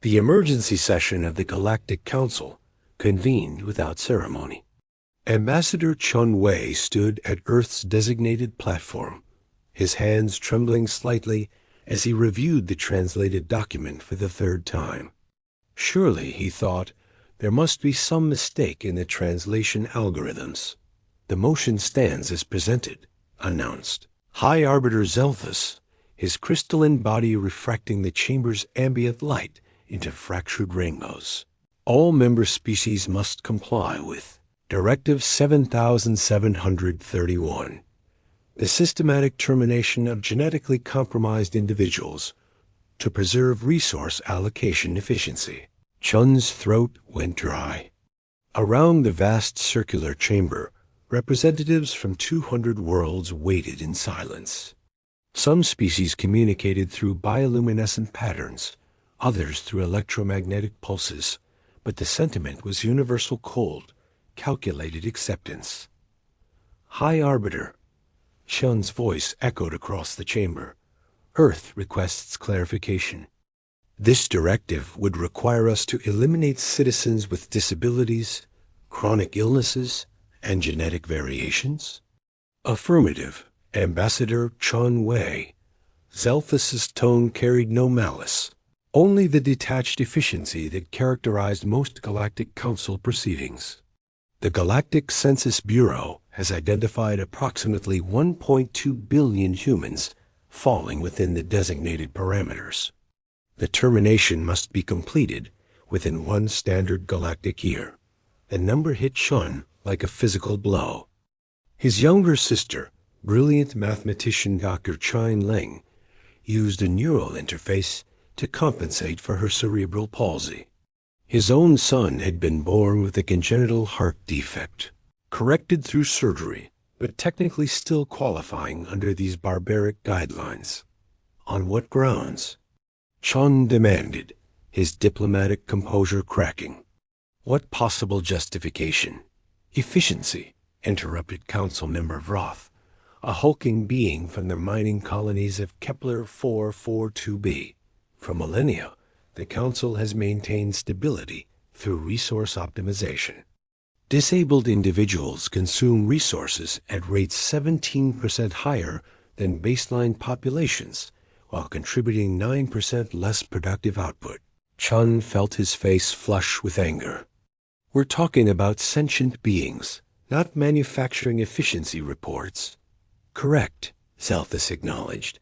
The emergency session of the Galactic Council convened without ceremony. Ambassador Chen Wei stood at Earth's designated platform, his hands trembling slightly as he reviewed the translated document for the third time. Surely, he thought, there must be some mistake in the translation algorithms. The motion stands as presented, announced. High Arbiter Zelthus, his crystalline body refracting the chamber's ambient light into fractured rainbows. All member species must comply with Directive 7731, the systematic termination of genetically compromised individuals to preserve resource allocation efficiency. Chun's throat went dry. Around the vast circular chamber, representatives from 200 worlds waited in silence. Some species communicated through bioluminescent patterns, others through electromagnetic pulses, but the sentiment was universal cold, calculated acceptance. High Arbiter, Chun's voice echoed across the chamber. Earth requests clarification. This directive would require us to eliminate citizens with disabilities, chronic illnesses, and genetic variations? Affirmative, Ambassador Chen Wei. Zelthus's tone carried no malice, only the detached efficiency that characterized most Galactic Council proceedings. The Galactic Census Bureau has identified approximately 1.2 billion humans falling within the designated parameters. The termination must be completed within one standard galactic year. The number hit Chun like a physical blow. His younger sister, brilliant mathematician Dr. Chine Leng, used a neural interface to compensate for her cerebral palsy. His own son had been born with a congenital heart defect, corrected through surgery, but technically still qualifying under these barbaric guidelines. On what grounds? Chun demanded, his diplomatic composure cracking. What possible justification? Efficiency, interrupted Council Member Vroth, a hulking being from the mining colonies of Kepler 442b. For millennia, the Council has maintained stability through resource optimization. Disabled individuals consume resources at rates 17% higher than baseline populations, while contributing 9% less productive output. Chun felt his face flush with anger. We're talking about sentient beings, not manufacturing efficiency reports. Correct, Zelthus acknowledged.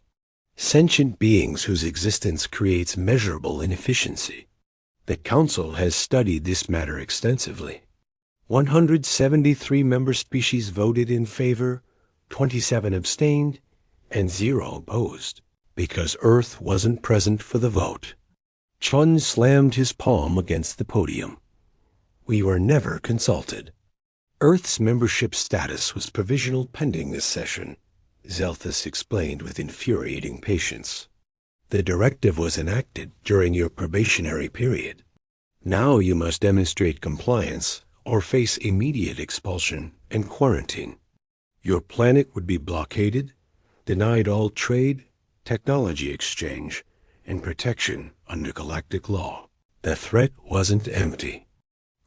Sentient beings whose existence creates measurable inefficiency. The Council has studied this matter extensively. 173 member species voted in favor, 27 abstained, and 0 opposed, because Earth wasn't present for the vote. Chun slammed his palm against the podium. We were never consulted. Earth's membership status was provisional pending this session, Zelthus explained with infuriating patience. The directive was enacted during your probationary period. Now you must demonstrate compliance or face immediate expulsion and quarantine. Your planet would be blockaded, denied all trade, technology exchange, and protection under galactic law. The threat wasn't empty.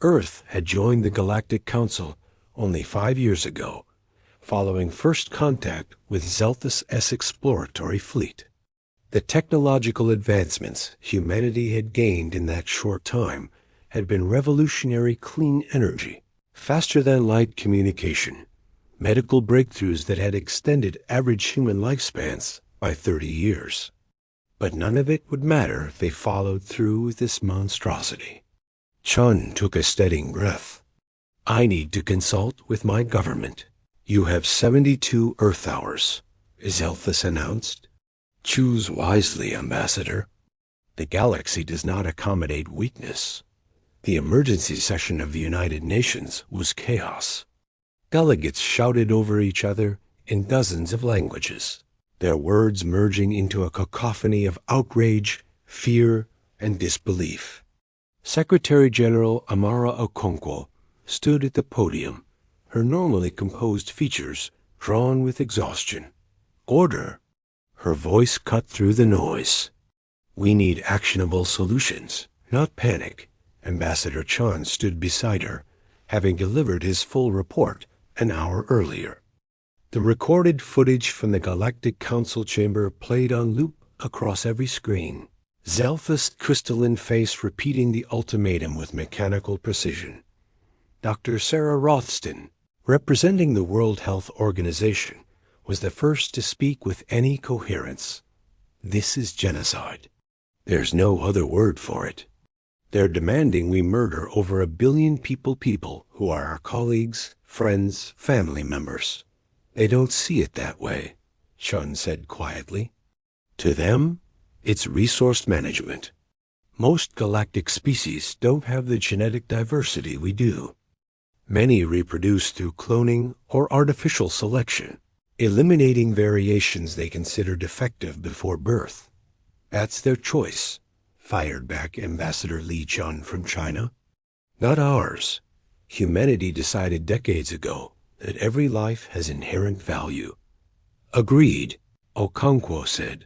Earth had joined the Galactic Council only 5 years ago, following first contact with Zelthus' exploratory fleet. The technological advancements humanity had gained in that short time had been revolutionary clean energy, faster-than-light communication, medical breakthroughs that had extended average human lifespans by 30 years. But none of it would matter if they followed through with this monstrosity. Chun took a steadying breath. I need to consult with my government. You have 72 Earth hours, Zelthus announced. Choose wisely, Ambassador. The galaxy does not accommodate weakness. The emergency session of the United Nations was chaos. Delegates shouted over each other in dozens of languages, their words merging into a cacophony of outrage, fear, and disbelief. Secretary General Amara Okonkwo stood at the podium, her normally composed features drawn with exhaustion. Order! Her voice cut through the noise. We need actionable solutions, Not panic. Ambassador Chen stood beside her, having delivered his full report an hour earlier. The recorded footage from the Galactic Council chamber played on loop across every screen. Zelfa's crystalline face repeating the ultimatum with mechanical precision. Dr. Sarah Rothston, representing the World Health Organization, was the first to speak with any coherence. This is genocide. There's no other word for it. They're demanding we murder over 1 billion people who are our colleagues, friends, family members. They don't see it that way, Chen said quietly. To them, it's resource management. Most galactic species don't have the genetic diversity we do. Many reproduce through cloning or artificial selection, eliminating variations they consider defective before birth. That's their choice, fired back Ambassador Li Chun from China. Not ours. Humanity decided decades ago that every life has inherent value. Agreed, Okonkwo said,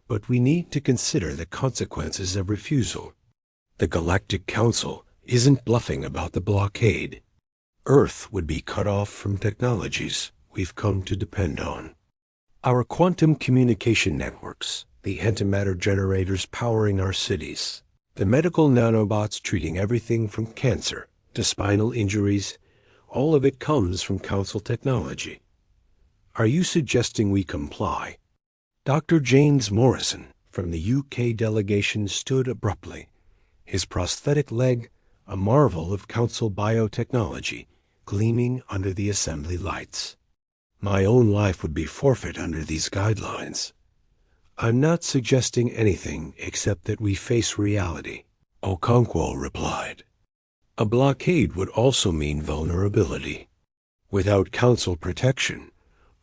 but we need to consider the consequences of refusal. The Galactic Council isn't bluffing about the blockade. Earth would be cut off from technologies we've come to depend on. Our quantum communication networks, the antimatter generators powering our cities, the medical nanobots treating everything from cancer to spinal injuries, all of it comes from Council technology. Are you suggesting we comply? Dr. James Morrison from the UK delegation stood abruptly, his prosthetic leg a marvel of Council biotechnology gleaming under the assembly lights. My own life would be forfeit under these guidelines. I'm not suggesting anything except that we face reality, Okonkwo replied. A blockade would also mean vulnerability. Without Council protection,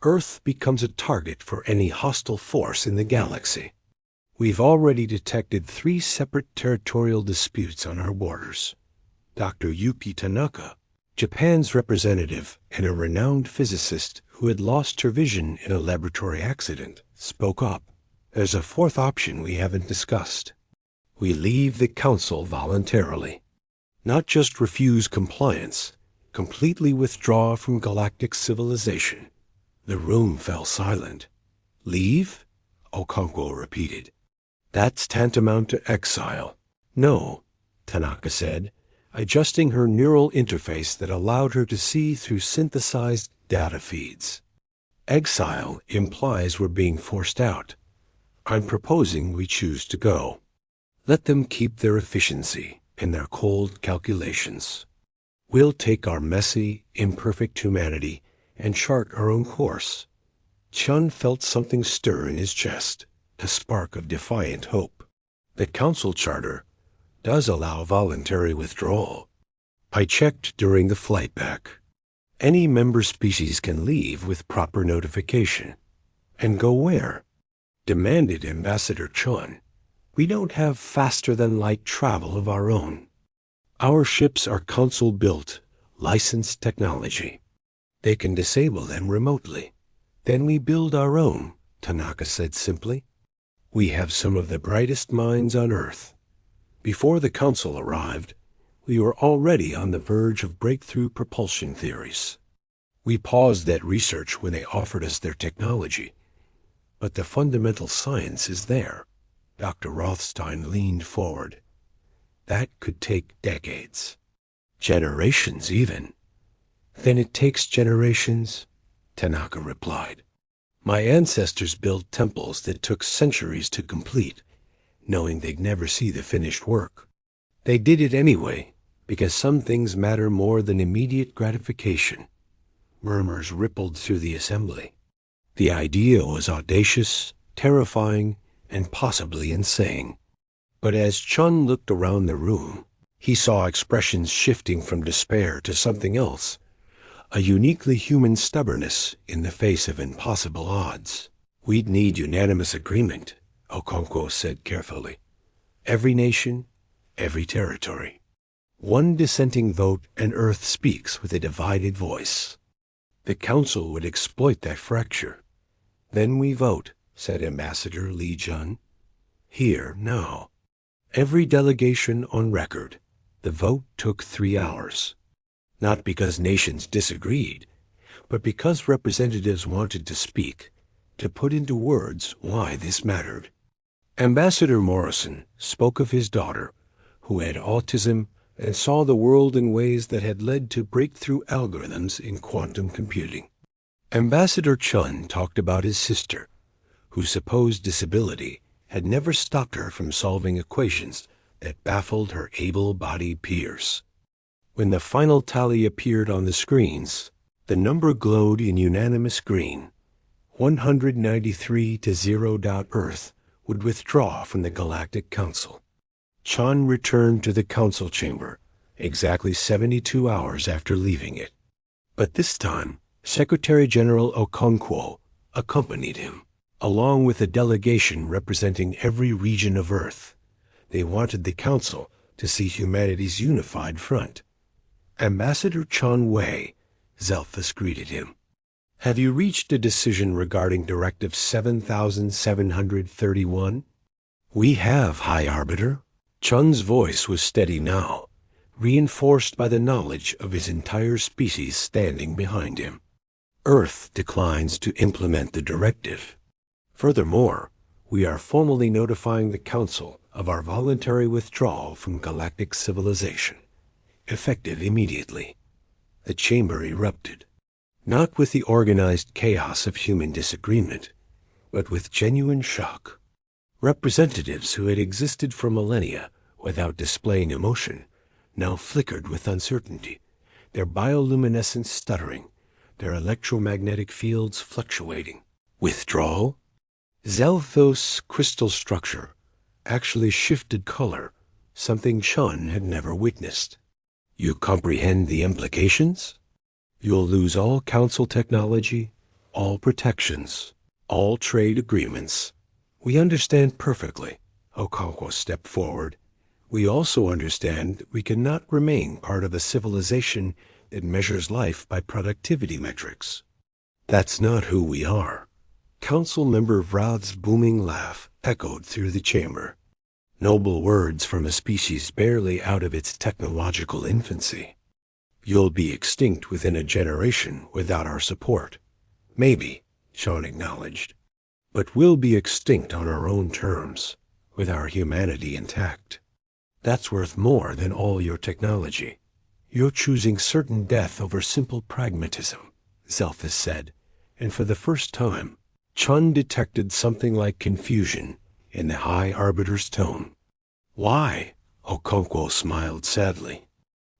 Earth becomes a target for any hostile force in the galaxy. We've already detected 3 separate territorial disputes on our borders. Dr. Yuki Tanaka, Japan's representative and a renowned physicist who had lost her vision in a laboratory accident, spoke up. There's a 4th option we haven't discussed. We leave the Council voluntarily. Not just refuse compliance, completely withdraw from galactic civilization. The room fell silent. Leave? Okonkwo repeated. That's tantamount to exile. No, Tanaka said, adjusting her neural interface that allowed her to see through synthesized data feeds. Exile implies we're being forced out. I'm proposing we choose to go. Let them keep their efficiency and their cold calculations. We'll take our messy, imperfect humanity and chart our own course. Chun felt something stir in his chest, a spark of defiant hope. The Council Charter does allow voluntary withdrawal. I checked during the flight back. Any member species can leave with proper notification. And go where? Demanded Ambassador Chun. We don't have faster-than-light travel of our own. Our ships are Council-built, licensed technology. They can disable them remotely. Then we build our own, Tanaka said simply. We have some of the brightest minds on Earth. Before the Council arrived, we were already on the verge of breakthrough propulsion theories. We paused that research when they offered us their technology. But the fundamental science is there. Dr. Rothstein leaned forward. That could take decades. Generations, even. Then it takes generations, Tanaka replied. My ancestors built temples that took centuries to complete, knowing they'd never see the finished work. They did it anyway, because some things matter more than immediate gratification. Murmurs rippled through the assembly. The idea was audacious, terrifying, and possibly insane. But as Chun looked around the room, he saw expressions shifting from despair to something else, a uniquely human stubbornness in the face of impossible odds. We'd need unanimous agreement, Okonkwo said carefully. Every nation, every territory. One dissenting vote and Earth speaks with a divided voice. The Council would exploit that fracture. Then we vote, said Ambassador Li Jun. Here, now. Every delegation on record. The vote took 3 hours. Not because nations disagreed, but because representatives wanted to speak, to put into words why this mattered. Ambassador Morrison spoke of his daughter, who had autism and saw the world in ways that had led to breakthrough algorithms in quantum computing. Ambassador Chen talked about his sister, whose supposed disability had never stopped her from solving equations that baffled her able-bodied peers. When the final tally appeared on the screens, the number glowed in unanimous green. 193 to 0. Earth would withdraw from the Galactic Council. Chen returned to the council chamber exactly 72 hours after leaving it. But this time, Secretary General Okonkwo accompanied him, along with a delegation representing every region of Earth. They wanted the council to see humanity's unified front. Ambassador Chen Wei, Zelphus greeted him. Have you reached a decision regarding Directive 7731? We have, High Arbiter. Chen's voice was steady now, reinforced by the knowledge of his entire species standing behind him. Earth declines to implement the directive. Furthermore, we are formally notifying the Council of our voluntary withdrawal from galactic civilization, effective immediately. The chamber erupted, not with the organized chaos of human disagreement, but with genuine shock. Representatives who had existed for millennia without displaying emotion now flickered with uncertainty, their bioluminescence stuttering, their electromagnetic fields fluctuating. Withdrawal? Zelphos' crystal structure actually shifted color, something Chen had never witnessed. You comprehend the implications? You'll lose all council technology, all protections, all trade agreements. We understand perfectly. Okonkwo stepped forward. We also understand we cannot remain part of a civilization that measures life by productivity metrics. That's not who we are. Council member Vrad's booming laugh echoed through the chamber. Noble words from a species barely out of its technological infancy. You'll be extinct within a generation without our support. Maybe, Chen acknowledged. But we'll be extinct on our own terms, with our humanity intact. That's worth more than all your technology. You're choosing certain death over simple pragmatism, Zelphus said, and for the first time, Chen detected something like confusion in the High Arbiter's tone. Why? Okonkwo smiled sadly.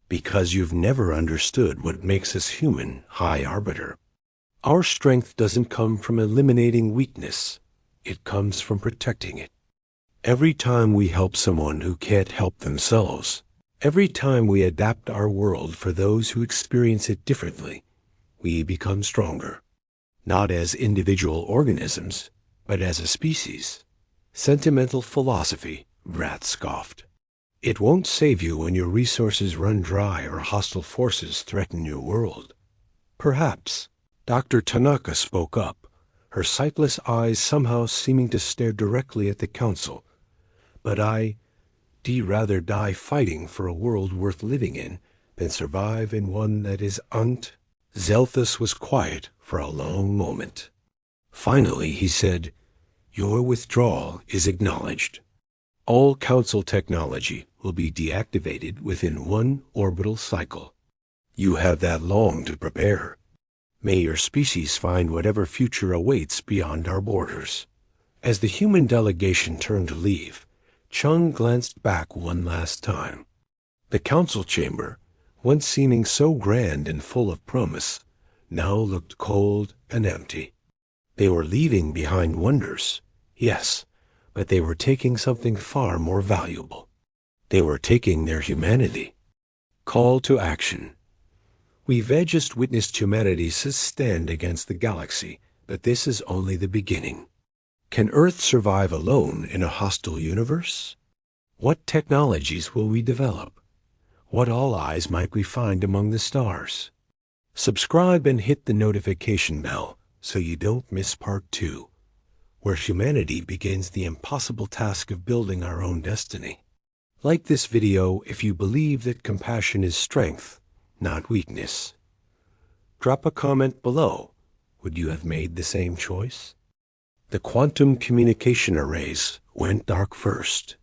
Because you've never understood what makes us human, High Arbiter. Our strength doesn't come from eliminating weakness. It comes from protecting it. Every time we help someone who can't help themselves, every time we adapt our world for those who experience it differently, we become stronger. Not as individual organisms, but as a species. Sentimental philosophy, Brat scoffed. It won't save you when your resources run dry or hostile forces threaten your world. Perhaps. Dr. Tanaka spoke up, her sightless eyes somehow seeming to stare directly at the council. But I'd rather die fighting for a world worth living in than survive in one that is Zelphus was quiet for a long moment. Finally, he said, Your withdrawal is acknowledged. All council technology will be deactivated within one orbital cycle. You have that long to prepare. May your species find whatever future awaits beyond our borders. As the human delegation turned to leave, Chen glanced back one last time. The council chamber, once seeming so grand and full of promise, now looked cold and empty. They were leaving behind wonders, yes, but they were taking something far more valuable. They were taking their humanity. Call to action. We've just witnessed humanity stand against the galaxy, but this is only the beginning. Can Earth survive alone in a hostile universe? What technologies will we develop? What allies might we find among the stars? Subscribe and hit the notification bell so you don't miss part 2, where humanity begins the impossible task of building our own destiny. Like this video if you believe that compassion is strength, not weakness. Drop a comment below. Would you have made the same choice? The quantum communication arrays went dark first.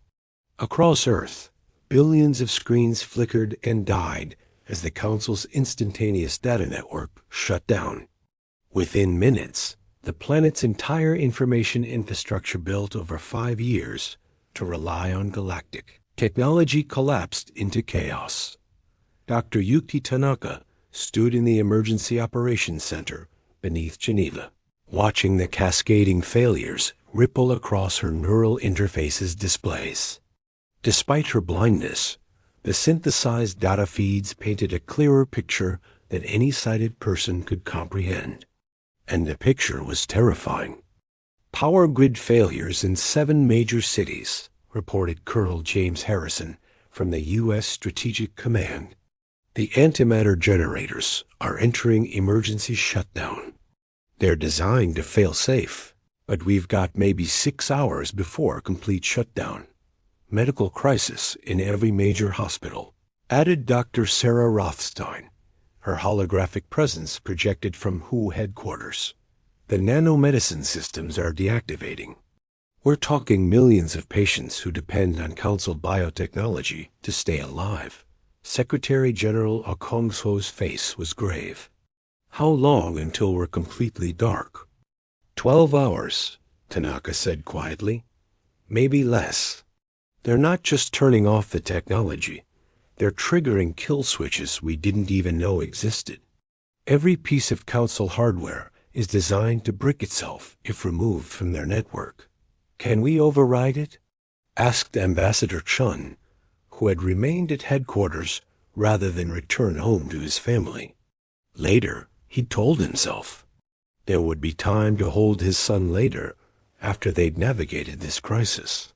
Across Earth, billions of screens flickered and died as the Council's instantaneous data network shut down. Within minutes, the planet's entire information infrastructure built over 5 years to rely on galactic technology collapsed into chaos. Dr. Yuki Tanaka stood in the Emergency Operations Center beneath Geneva, watching the cascading failures ripple across her neural interface's displays. Despite her blindness, the synthesized data feeds painted a clearer picture than any sighted person could comprehend. And the picture was terrifying. Power grid failures in 7 major cities, reported Colonel James Harrison from the U.S. Strategic Command. The antimatter generators are entering emergency shutdown. They're designed to fail safe, but we've got maybe 6 hours before complete shutdown. Medical crisis in every major hospital, added Dr. Sarah Rothstein, her holographic presence projected from WHO headquarters. The nanomedicine systems are deactivating. We're talking millions of patients who depend on Council biotechnology to stay alive. Secretary General Okongso's face was grave. How long until we're completely dark? 12 hours, Tanaka said quietly. Maybe less. They're not just turning off the technology. They're triggering kill switches we didn't even know existed. Every piece of Council hardware is designed to brick itself if removed from their network. Can we override it? Asked Ambassador Chen, who had remained at headquarters rather than return home to his family. Later, he told himself there would be time to hold his son later after they'd navigated this crisis.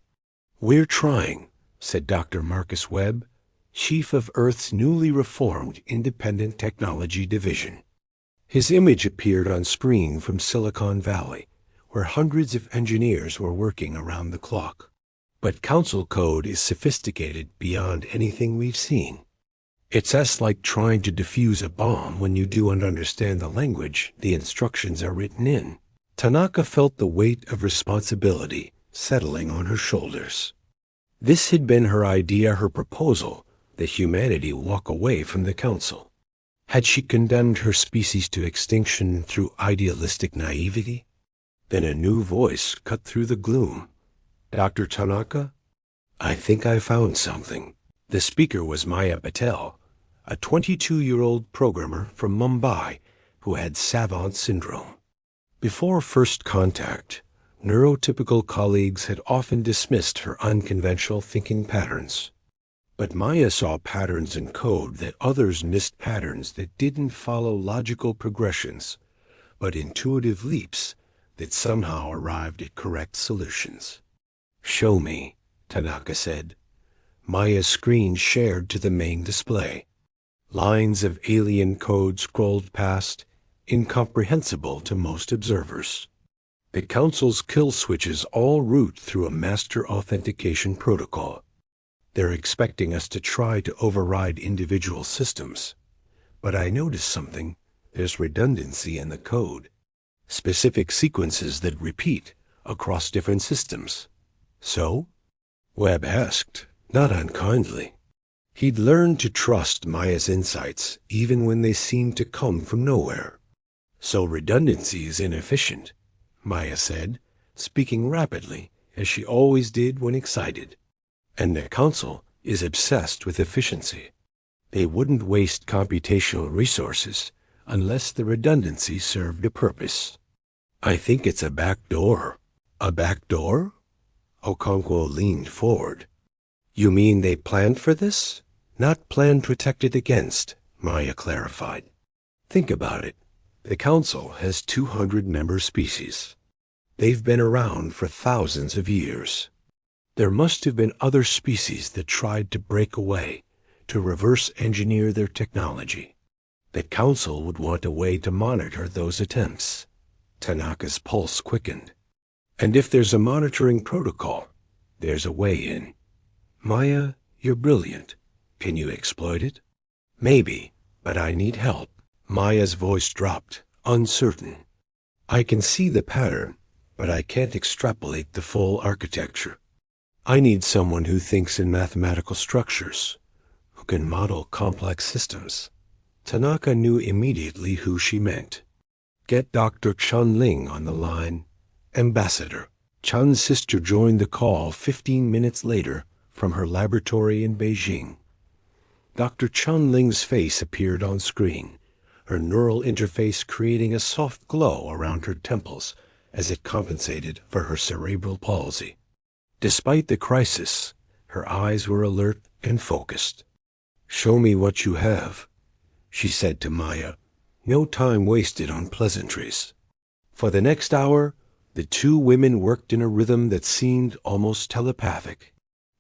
We're trying, said Dr. Marcus Webb, chief of Earth's newly reformed Independent Technology Division. His image appeared on screen from Silicon Valley, where hundreds of engineers were working around the clock. But Council code is sophisticated beyond anything we've seen. It's as like trying to defuse a bomb when you don't understand the language the instructions are written in. Tanaka felt the weight of responsibility settling on her shoulders. This had been her idea, her proposal, that humanity walk away from the Council. Had she condemned her species to extinction through idealistic naivety? Then a new voice cut through the gloom. Dr. Tanaka? I think I found something. The speaker was Maya Patel, a 22-year-old programmer from Mumbai who had savant syndrome. Before first contact, neurotypical colleagues had often dismissed her unconventional thinking patterns. But Maya saw patterns in code that others missed, patterns that didn't follow logical progressions, but intuitive leaps that somehow arrived at correct solutions. Show me, Tanaka said. Maya's screen shared to the main display. Lines of alien code scrolled past, incomprehensible to most observers. The Council's kill switches all route through a master authentication protocol. They're expecting us to try to override individual systems. But I noticed something. There's redundancy in the code. Specific sequences that repeat across different systems. So? Webb asked, not unkindly. He'd learned to trust Maya's insights even when they seemed to come from nowhere. So redundancy is inefficient, Maya said, speaking rapidly, as she always did when excited. And the Council is obsessed with efficiency. They wouldn't waste computational resources unless the redundancy served a purpose. I think it's a back door. A back door? Okonkwo leaned forward. You mean they planned for this? Not planned protected against, Maya clarified. Think about it. The Council has 200 member species. They've been around for thousands of years. There must have been other species that tried to break away, to reverse engineer their technology. The Council would want a way to monitor those attempts. Tanaka's pulse quickened. And if there's a monitoring protocol, there's a way in. Maya, You're brilliant. Can you exploit it? Maybe, but I need help. Maya's voice dropped, uncertain. I can see the pattern, but I can't extrapolate the full architecture. I need someone who thinks in mathematical structures, who can model complex systems. Tanaka knew immediately who she meant. Get Dr. Chun Ling on the line. Ambassador. Chun's sister joined the call 15 minutes later from her laboratory in Beijing. Dr. Chun Ling's face appeared on screen, her neural interface creating a soft glow around her temples as it compensated for her cerebral palsy. Despite the crisis, her eyes were alert and focused. "Show me what you have," she said to Maya. No time wasted on pleasantries. For the next hour, the two women worked in a rhythm that seemed almost telepathic.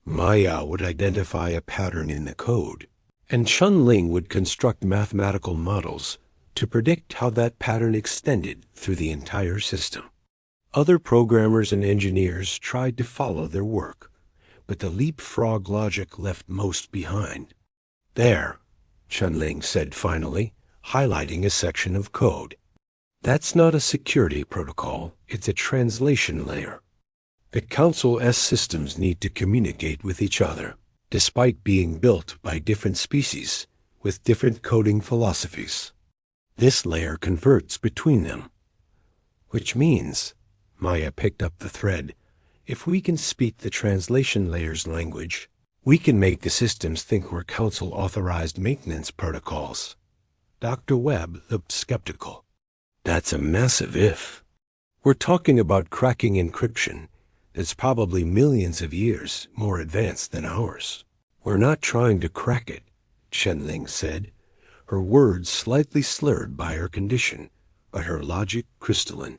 Maya would identify a pattern in the code, and Chun Ling would construct mathematical models to predict how that pattern extended through the entire system. Other programmers and engineers tried to follow their work, but the leapfrog logic left most behind. "There," Chun Ling said finally, highlighting a section of code. "That's not a security protocol, it's a translation layer. The Council-S systems need to communicate with each other, despite being built by different species with different coding philosophies. This layer converts between them. Which means," Maya picked up the thread, "if we can speak the translation layer's language, we can make the systems think we're Council-authorized maintenance protocols." Dr. Webb looked skeptical. "That's a massive if. We're talking about cracking encryption that's probably millions of years more advanced than ours." "We're not trying to crack it," Chen Ling said, her words slightly slurred by her condition, but her logic crystalline.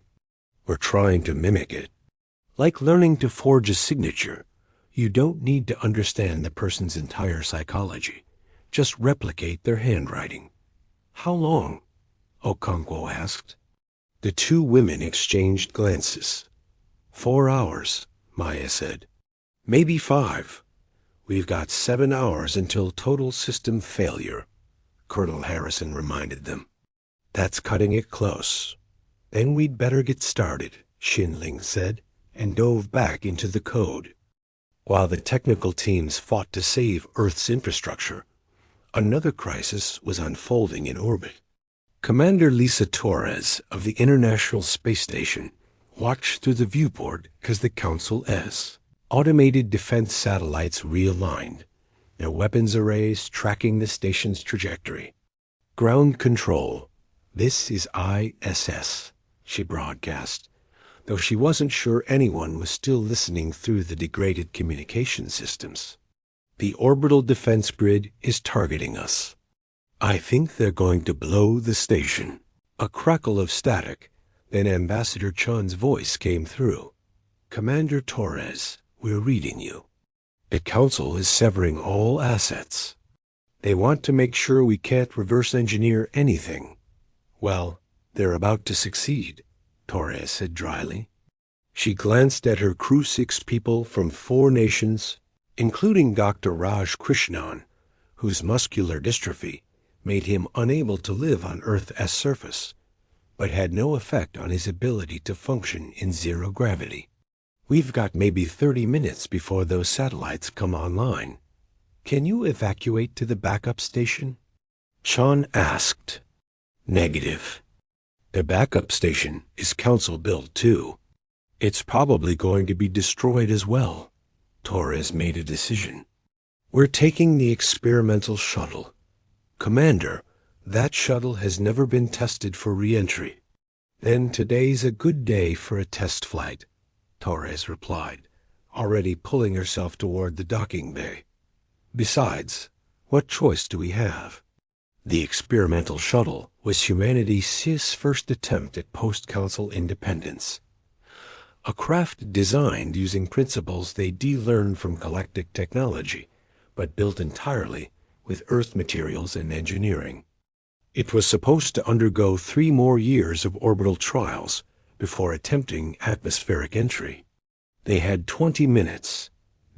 "We're trying to mimic it. Like learning to forge a signature, you don't need to understand the person's entire psychology. Just replicate their handwriting." "How long?" Okonkwo asked. The two women exchanged glances. 4 hours, Maya said. "Maybe 5. We've got 7 hours until total system failure," Colonel Harrison reminded them. "That's cutting it close." "Then we'd better get started," Xin Ling said, and dove back into the code. While the technical teams fought to save Earth's infrastructure, another crisis was unfolding in orbit. Commander Lisa Torres of the International Space Station watched through the viewport as the Council-S automated defense satellites realigned, their weapons arrays tracking the station's trajectory. "Ground control, this is ISS," she broadcast, though she wasn't sure anyone was still listening through the degraded communication systems. "The orbital defense grid is targeting us. I think they're going to blow the station." A crackle of static, then Ambassador Chun's voice came through. "Commander Torres, we're reading you. The Council is severing all assets. They want to make sure we can't reverse engineer anything." "Well, they're about to succeed," Torres said dryly. She glanced at her Crew 6 people from 4 nations, including Dr. Raj Krishnan, whose muscular dystrophy made him unable to live on Earth's surface, but had no effect on his ability to function in zero gravity. "We've got maybe 30 minutes before those satellites come online. Can you evacuate to the backup station?" Chun asked. "Negative. The backup station is Council-built too. It's probably going to be destroyed as well." Torres made a decision. "We're taking the experimental shuttle. Commander, that shuttle has never been tested for re-entry." "Then today's a good day for a test flight," Torres replied, already pulling herself toward the docking bay. "Besides, what choice do we have?" The experimental shuttle was humanity's first attempt at post-Council independence. A craft designed using principles they de-learned from galactic technology, but built entirely with Earth materials and engineering. It was supposed to undergo 3 more years of orbital trials before attempting atmospheric entry. They had 20 minutes,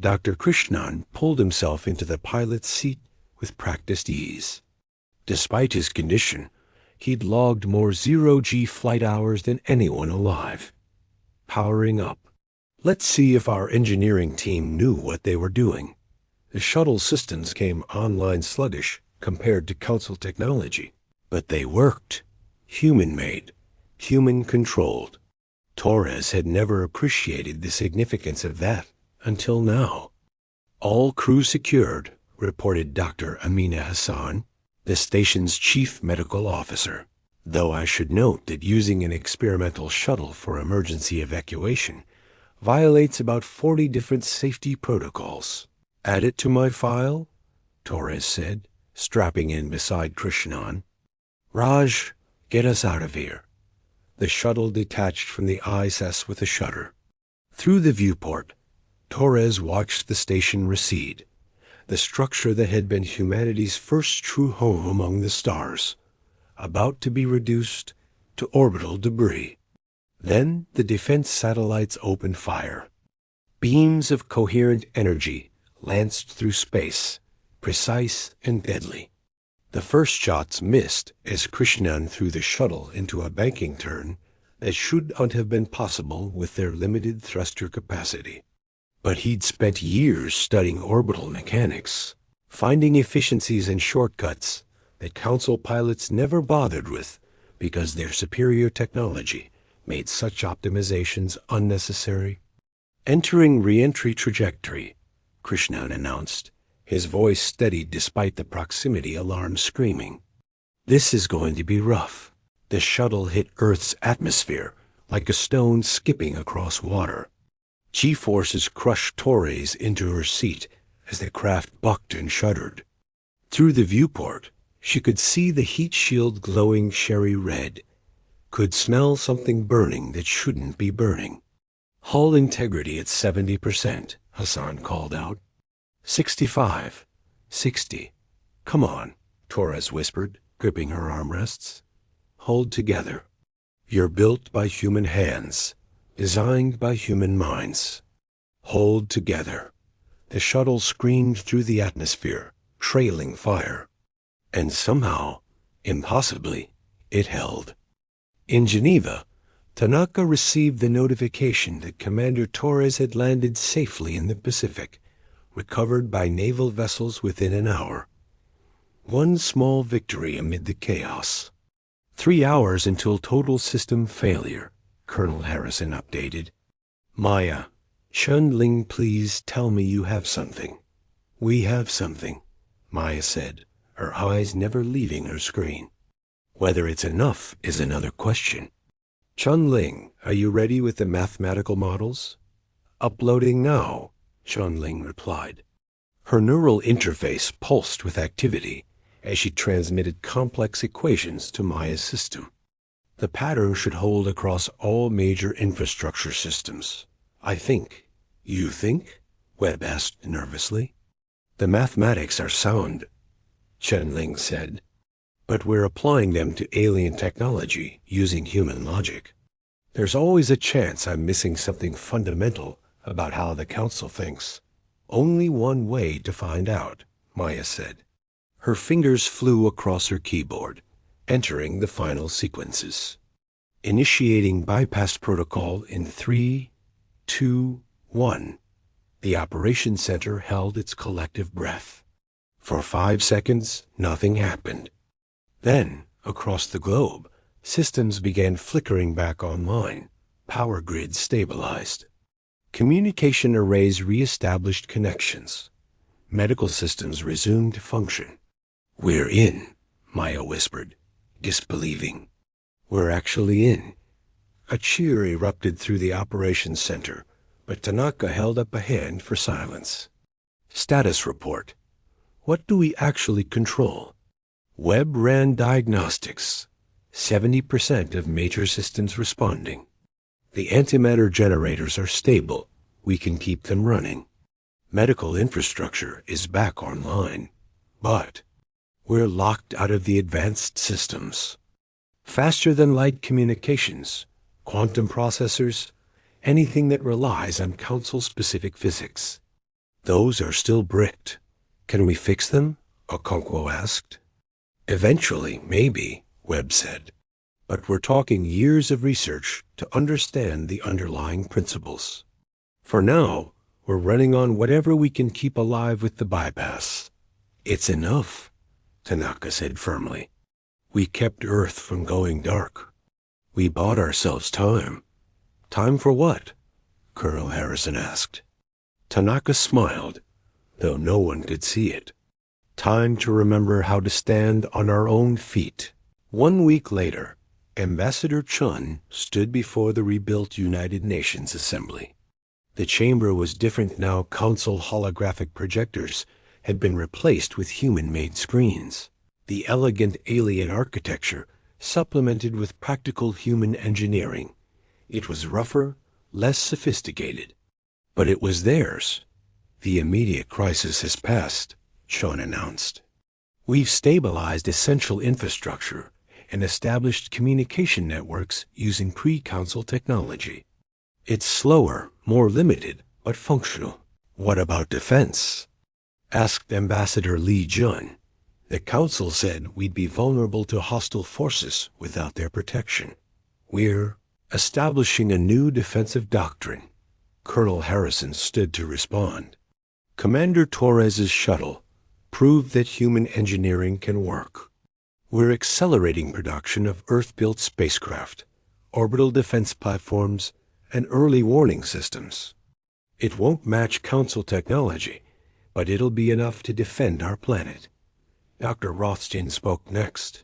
Dr. Krishnan pulled himself into the pilot's seat with practiced ease. Despite his condition, he'd logged more zero-G flight hours than anyone alive. Powering up. Let's see if our engineering team knew what they were doing. The shuttle systems came online sluggish compared to Council technology, but they worked. Human-made, human-controlled. Torres had never appreciated the significance of that until now. All crew secured, reported Dr. Amina Hassan, the station's chief medical officer. Though I should note that using an experimental shuttle for emergency evacuation violates about 40 different safety protocols. Add it to my file, Torres said, strapping in beside Krishnan. Raj, get us out of here. The shuttle detached from the ISS with a shudder. Through the viewport, Torres watched the station recede, the structure that had been humanity's first true home among the stars, about to be reduced to orbital debris. Then the defense satellites opened fire. Beams of coherent energy lanced through space, precise and deadly. The first shots missed as Krishnan threw the shuttle into a banking turn that should not have been possible with their limited thruster capacity. But he'd spent years studying orbital mechanics, finding efficiencies and shortcuts that Council pilots never bothered with because their superior technology made such optimizations unnecessary. Entering re-entry trajectory, Krishnan announced, his voice steadied despite the proximity alarm screaming. This is going to be rough. The shuttle hit Earth's atmosphere like a stone skipping across water. G-forces crushed Torres into her seat as the craft bucked and shuddered. Through the viewport, she could see the heat shield glowing cherry red, could smell something burning that shouldn't be burning. Hull integrity at 70%, Hassan called out. 65, 60. Come on, Torres whispered, gripping her armrests. Hold together. You're built by human hands, designed by human minds. Hold together. The shuttle screamed through the atmosphere, trailing fire. And somehow, impossibly, it held. In Geneva, Tanaka received the notification that Commander Torres had landed safely in the Pacific, recovered by naval vessels within an hour. One small victory amid the chaos. 3 hours until total system failure, Colonel Harrison updated. Maya, Chun-Ling, please tell me you have something. We have something, Maya said, her eyes never leaving her screen. Whether it's enough is another question. Chun-Ling, are you ready with the mathematical models? Uploading now, Chun-Ling replied. Her neural interface pulsed with activity as she transmitted complex equations to Maya's system. The pattern should hold across all major infrastructure systems. I think. You think? Webb asked nervously. The mathematics are sound, Chen-Ling said, but we're applying them to alien technology using human logic. There's always a chance I'm missing something fundamental about how the Council thinks. Only one way to find out, Maya said. Her fingers flew across her keyboard, entering the final sequences. Initiating bypass protocol in 3, 2, 1. The operations center held its collective breath. For 5 seconds, nothing happened. Then, across the globe, systems began flickering back online. Power grids stabilized. Communication arrays reestablished connections. Medical systems resumed function. We're in, Maya whispered, disbelieving. We're actually in. A cheer erupted through the operations center, but Tanaka held up a hand for silence. Status report. What do we actually control? Webb ran diagnostics. 70% of major systems responding. The antimatter generators are stable. We can keep them running. Medical infrastructure is back online. But we're locked out of the advanced systems. Faster-than-light communications, quantum processors, anything that relies on Council-specific physics. Those are still bricked. Can we fix them? Okonkwo asked. Eventually, maybe, Webb said. But we're talking years of research to understand the underlying principles. For now, we're running on whatever we can keep alive with the bypass. It's enough, Tanaka said firmly. We kept Earth from going dark. We bought ourselves time. Time for what? Colonel Harrison asked. Tanaka smiled, though no one could see it. Time to remember how to stand on our own feet. 1 week later, Ambassador Chen stood before the rebuilt United Nations Assembly. The chamber was different now. Council holographic projectors had been replaced with human-made screens. The elegant alien architecture supplemented with practical human engineering. It was rougher, less sophisticated, but it was theirs. The immediate crisis has passed, Chen announced. We've stabilized essential infrastructure and established communication networks using pre-council technology. It's slower, more limited, but functional. What about defense? Asked Ambassador Li Jun. The council said we'd be vulnerable to hostile forces without their protection. We're establishing a new defensive doctrine. Colonel Harrison stood to respond. Commander Torres's shuttle proved that human engineering can work. We're accelerating production of Earth-built spacecraft, orbital defense platforms, and early warning systems. It won't match Council technology, but it'll be enough to defend our planet. Dr. Rothstein spoke next.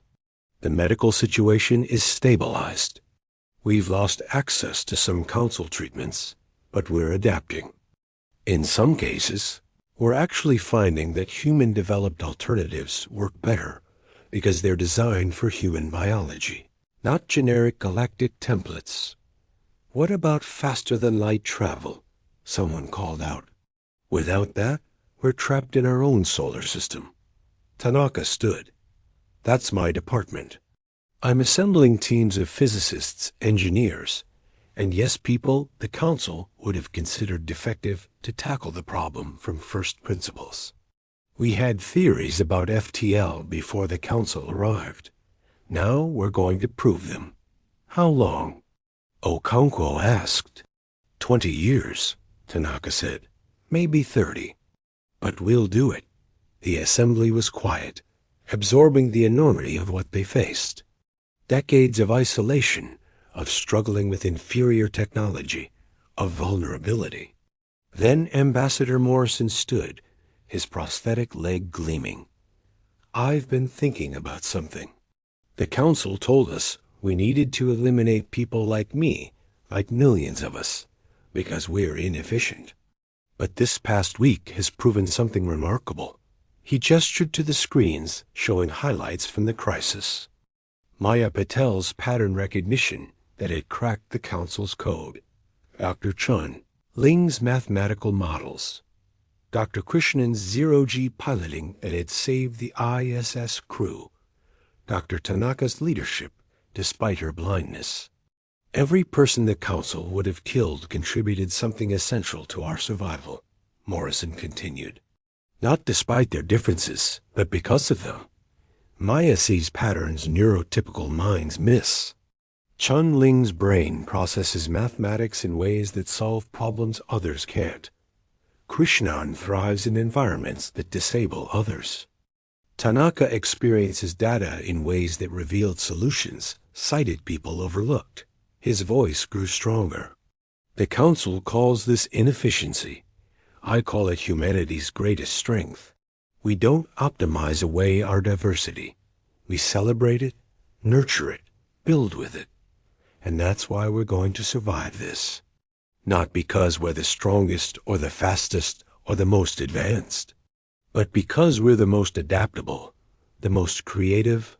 The medical situation is stabilized. We've lost access to some Council treatments, but we're adapting. In some cases, we're actually finding that human-developed alternatives work better because they're designed for human biology, not generic galactic templates. What about faster-than-light travel? Someone called out. Without that, we're trapped in our own solar system. Tanaka stood. That's my department. I'm assembling teams of physicists, engineers, and yes, people the Council would have considered defective to tackle the problem from first principles. We had theories about FTL before the Council arrived. Now we're going to prove them. How long? Okonkwo asked. 20 years, Tanaka said. Maybe 30. But we'll do it. The assembly was quiet, absorbing the enormity of what they faced. Decades of isolation, of struggling with inferior technology, of vulnerability. Then Ambassador Morrison stood, his prosthetic leg gleaming. I've been thinking about something. The Council told us we needed to eliminate people like me, like millions of us, because we're inefficient. But this past week has proven something remarkable. He gestured to the screens showing highlights from the crisis. Maya Patel's pattern recognition that had cracked the Council's code. Dr. Chen, Ling's mathematical models. Dr. Krishnan's zero-G piloting that had saved the ISS crew. Dr. Tanaka's leadership, despite her blindness. Every person the Council would have killed contributed something essential to our survival, Morrison continued. Not despite their differences, but because of them. Maya sees patterns neurotypical minds miss. Chun Ling's brain processes mathematics in ways that solve problems others can't. Krishnan thrives in environments that disable others. Tanaka experiences data in ways that revealed solutions sighted people overlooked. His voice grew stronger. The Council calls this inefficiency. I call it humanity's greatest strength. We don't optimize away our diversity. We celebrate it, nurture it, build with it. And that's why we're going to survive this. Not because we're the strongest or the fastest or the most advanced, but because we're the most adaptable, the most creative,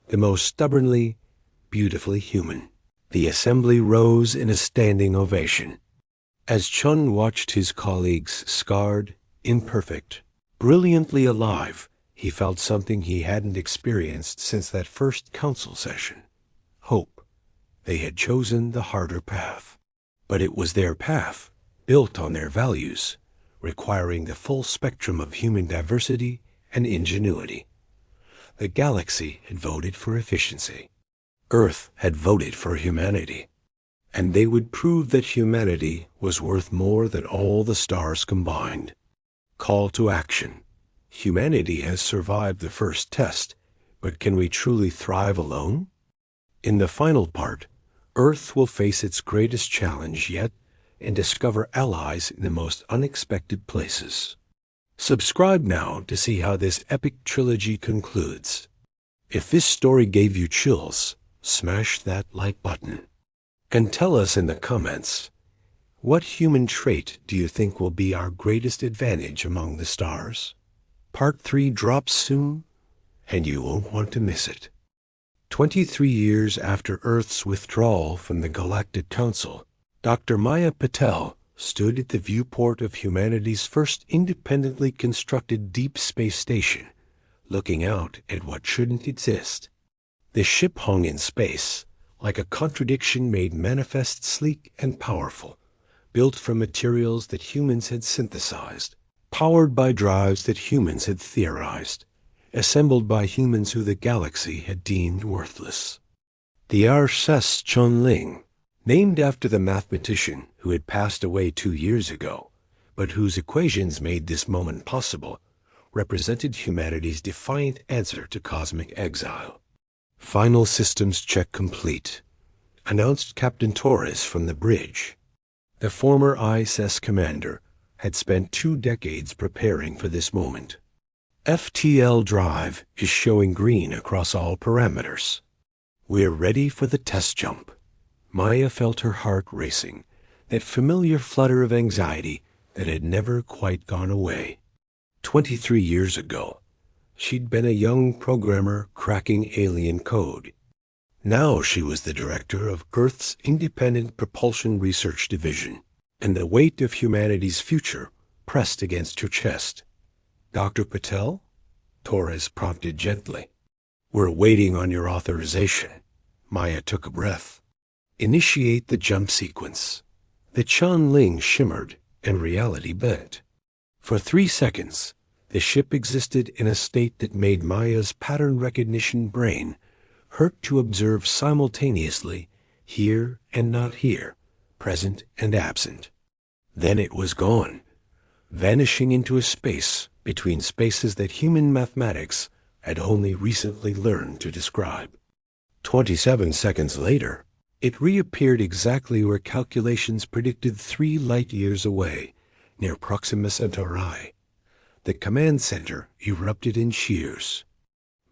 the most stubbornly, beautifully human. The assembly rose in a standing ovation. As Chun watched his colleagues scarred, imperfect, brilliantly alive, he felt something he hadn't experienced since that first council session. Hope. They had chosen the harder path. But it was their path, built on their values, requiring the full spectrum of human diversity and ingenuity. The galaxy had voted for efficiency. Earth had voted for humanity. And they would prove that humanity was worth more than all the stars combined. Call to action. Humanity has survived the first test, but can we truly thrive alone? In the final part, Earth will face its greatest challenge yet and discover allies in the most unexpected places. Subscribe now to see how this epic trilogy concludes. If this story gave you chills, smash that like button. And tell us in the comments, what human trait do you think will be our greatest advantage among the stars? Part 3 drops soon, and you won't want to miss it. 23 years after Earth's withdrawal from the Galactic Council, Dr. Maya Patel stood at the viewport of humanity's first independently constructed deep space station, looking out at what shouldn't exist. The ship hung in space, like a contradiction made manifest, sleek and powerful, built from materials that humans had synthesized, powered by drives that humans had theorized, assembled by humans who the galaxy had deemed worthless. The RSS Chunling, named after the mathematician who had passed away 2 years ago, but whose equations made this moment possible, represented humanity's defiant answer to cosmic exile. Final systems check complete, announced Captain Torres from the bridge. The former ISS commander had spent 2 decades preparing for this moment. FTL drive is showing green across all parameters. We're ready for the test jump. Maya felt her heart racing, that familiar flutter of anxiety that had never quite gone away. 23 years ago, she'd been a young programmer cracking alien code. Now she was the director of Earth's Independent Propulsion Research Division, and the weight of humanity's future pressed against her chest. Dr. Patel? Torres prompted gently. We're waiting on your authorization. Maya took a breath. Initiate the jump sequence. The Chunling shimmered, and reality bent. For 3 seconds, the ship existed in a state that made Maya's pattern recognition brain hurt to observe simultaneously here and not here, present and absent. Then it was gone, vanishing into a space between spaces that human mathematics had only recently learned to describe. 27 seconds later, it reappeared exactly where calculations predicted 3 light-years away, near Proxima Centauri. The command center erupted in cheers.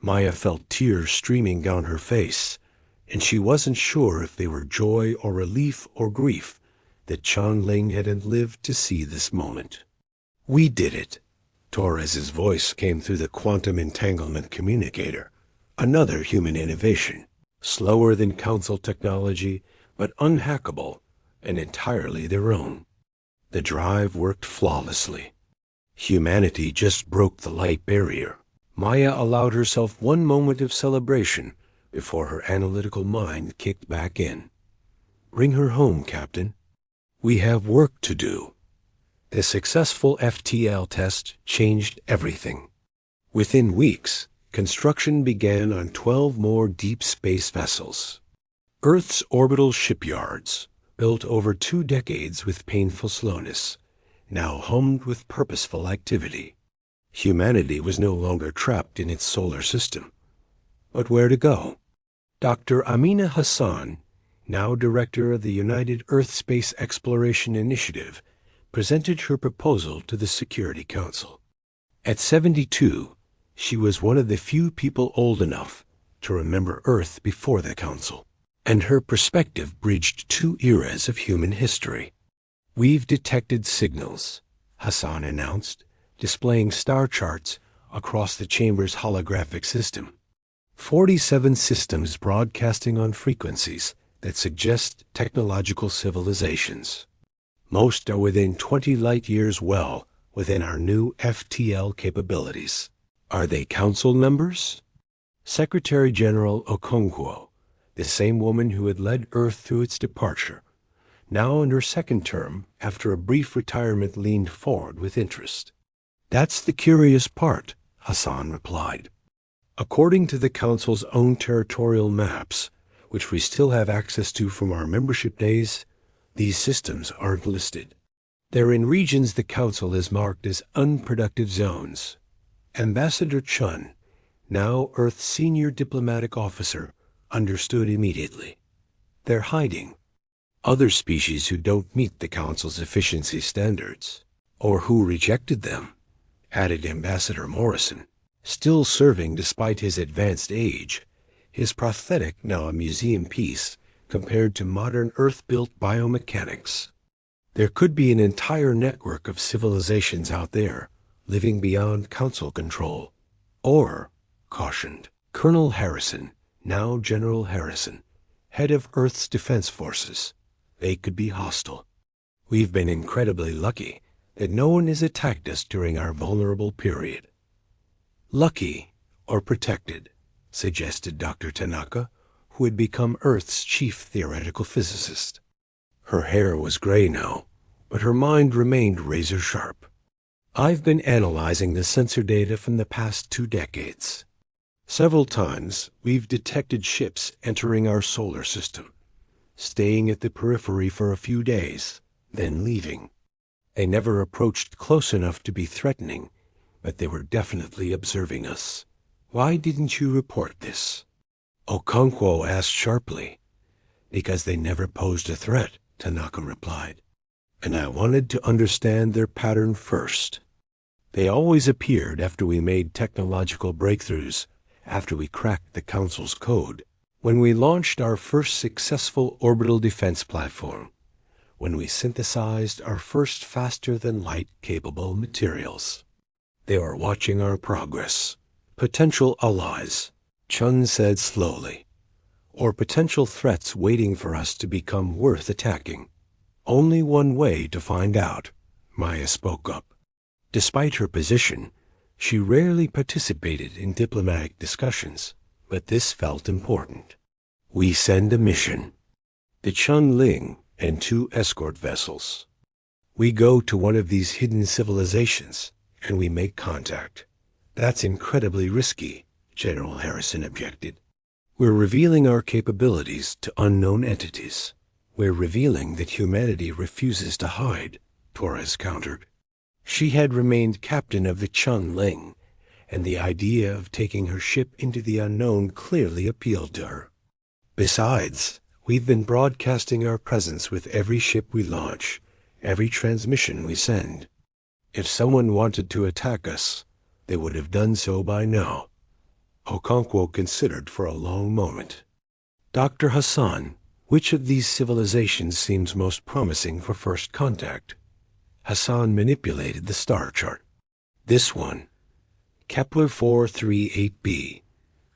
Maya felt tears streaming down her face, and she wasn't sure if they were joy or relief or grief that Chunling hadn't lived to see this moment. We did it. Torres's voice came through the quantum entanglement communicator. Another human innovation, slower than Council technology, but unhackable and entirely their own. The drive worked flawlessly. Humanity just broke the light barrier. Maya allowed herself one moment of celebration before her analytical mind kicked back in. Bring her home, Captain. We have work to do. The successful FTL test changed everything. Within weeks, construction began on 12 more deep space vessels. Earth's orbital shipyards, built over 2 decades with painful slowness, now hummed with purposeful activity. Humanity was no longer trapped in its solar system. But where to go? Dr. Amina Hassan, now director of the United Earth Space Exploration Initiative, presented her proposal to the Security Council. At 72, she was one of the few people old enough to remember Earth before the Council, and her perspective bridged 2 eras of human history. We've detected signals, Hassan announced, displaying star charts across the chamber's holographic system. 47 systems broadcasting on frequencies that suggest technological civilizations. Most are within 20 light-years well within our new FTL capabilities. Are they Council members? Secretary General Okonkwo, the same woman who had led Earth through its departure, now in her second term after a brief retirement, leaned forward with interest. "That's the curious part," Hassan replied. "According to the Council's own territorial maps, which we still have access to from our membership days, these systems aren't listed. They're in regions the Council has marked as unproductive zones." Ambassador Chen, now Earth's senior diplomatic officer, understood immediately. "They're hiding. Other species who don't meet the Council's efficiency standards, or who rejected them," added Ambassador Morrison, still serving despite his advanced age, his prosthetic now a museum piece compared to modern Earth-built biomechanics. "There could be an entire network of civilizations out there, living beyond Council control. Or," cautioned Colonel Harrison, now General Harrison, head of Earth's defense forces, "they could be hostile. We've been incredibly lucky that no one has attacked us during our vulnerable period." "Lucky or protected," suggested Dr. Tanaka, who had become Earth's chief theoretical physicist. Her hair was gray now, but her mind remained razor-sharp. "I've been analyzing the sensor data from the past 2 decades. Several times we've detected ships entering our solar system, staying at the periphery for a few days, then leaving. They never approached close enough to be threatening, but they were definitely observing us. Why didn't you report this?" Okonkwo asked sharply. "Because they never posed a threat," Tanaka replied. "And I wanted to understand their pattern first. They always appeared after we made technological breakthroughs, after we cracked the Council's code, when we launched our first successful orbital defense platform, when we synthesized our first faster-than-light capable materials. They are watching our progress. Potential allies," Chen said slowly, "or potential threats waiting for us to become worth attacking. Only one way to find out," Maya spoke up. Despite her position, she rarely participated in diplomatic discussions, but this felt important. "We send a mission. The Chun Ling and 2 escort vessels. We go to one of these hidden civilizations, and we make contact." "That's incredibly risky," General Harrison objected. "We're revealing our capabilities to unknown entities. We're revealing that humanity refuses to hide," Torres countered. She had remained captain of the Chun Ling, and the idea of taking her ship into the unknown clearly appealed to her. "Besides, we've been broadcasting our presence with every ship we launch, every transmission we send. If someone wanted to attack us, they would have done so by now." Okonkwo considered for a long moment. "Dr. Hassan, which of these civilizations seems most promising for first contact?" Hassan manipulated the star chart. "This one, Kepler 438b,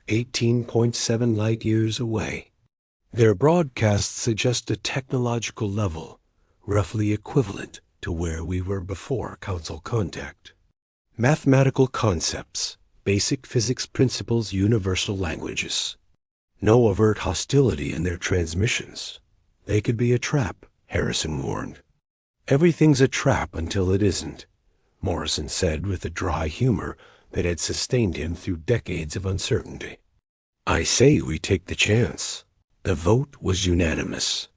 18.7 light-years away. Their broadcasts suggest a technological level roughly equivalent to where we were before Council contact. Mathematical concepts, basic physics principles, universal languages. No overt hostility in their transmissions. They could be a trap," Harrison warned. "Everything's a trap until it isn't," Morrison said with the dry humor that had sustained him through decades of uncertainty. "I say we take the chance." The vote was unanimous.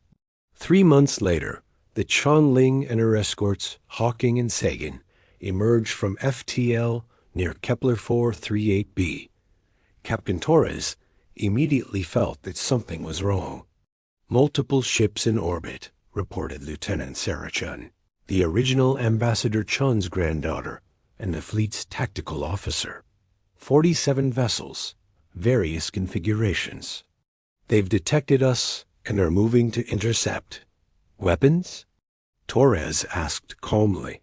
3 months later, the Chun Ling and her escorts, Hawking and Sagan, emerged from FTL near Kepler 438b. Captain Torres immediately felt that something was wrong. "Multiple ships in orbit," reported Lieutenant Sarah Chun, the original Ambassador Chun's granddaughter and the fleet's tactical officer. 47 vessels, various configurations. "They've detected us and are moving to intercept." "Weapons?" Torres asked calmly.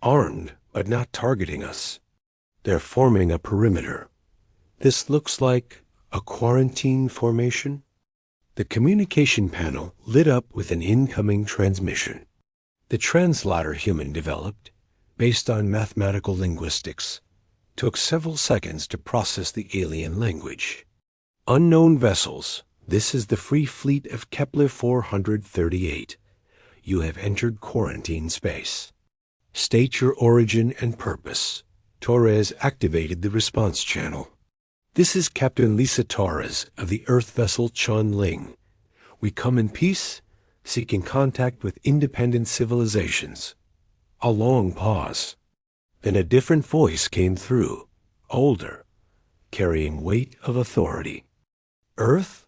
"Armed, but not targeting us. They're forming a perimeter. This looks like a quarantine formation." The communication panel lit up with an incoming transmission. The translator human developed, based on mathematical linguistics, took several seconds to process the alien language. "Unknown vessels. This is the Free Fleet of Kepler 438. You have entered quarantine space. State your origin and purpose. Torres activated the response channel. This is Captain Lisa Torres of the Earth vessel Chun Ling. We come in peace, seeking contact with independent civilizations. A long pause. Then a different voice came through, older, carrying weight of authority. Earth?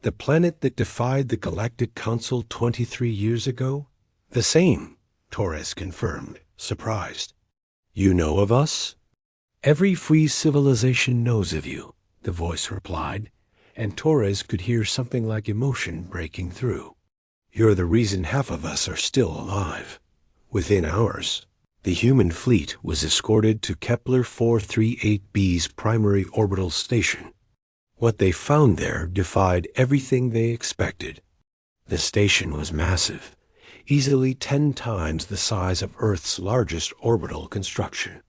The planet that defied the Galactic Council 23 years ago? The same, Torres confirmed, surprised. You know of us? Every free civilization knows of you, the voice replied, and Torres could hear something like emotion breaking through. You're the reason half of us are still alive. Within hours, the human fleet was escorted to Kepler 438b's primary orbital station. What they found there defied everything they expected. The station was massive, easily 10 times the size of Earth's largest orbital construction.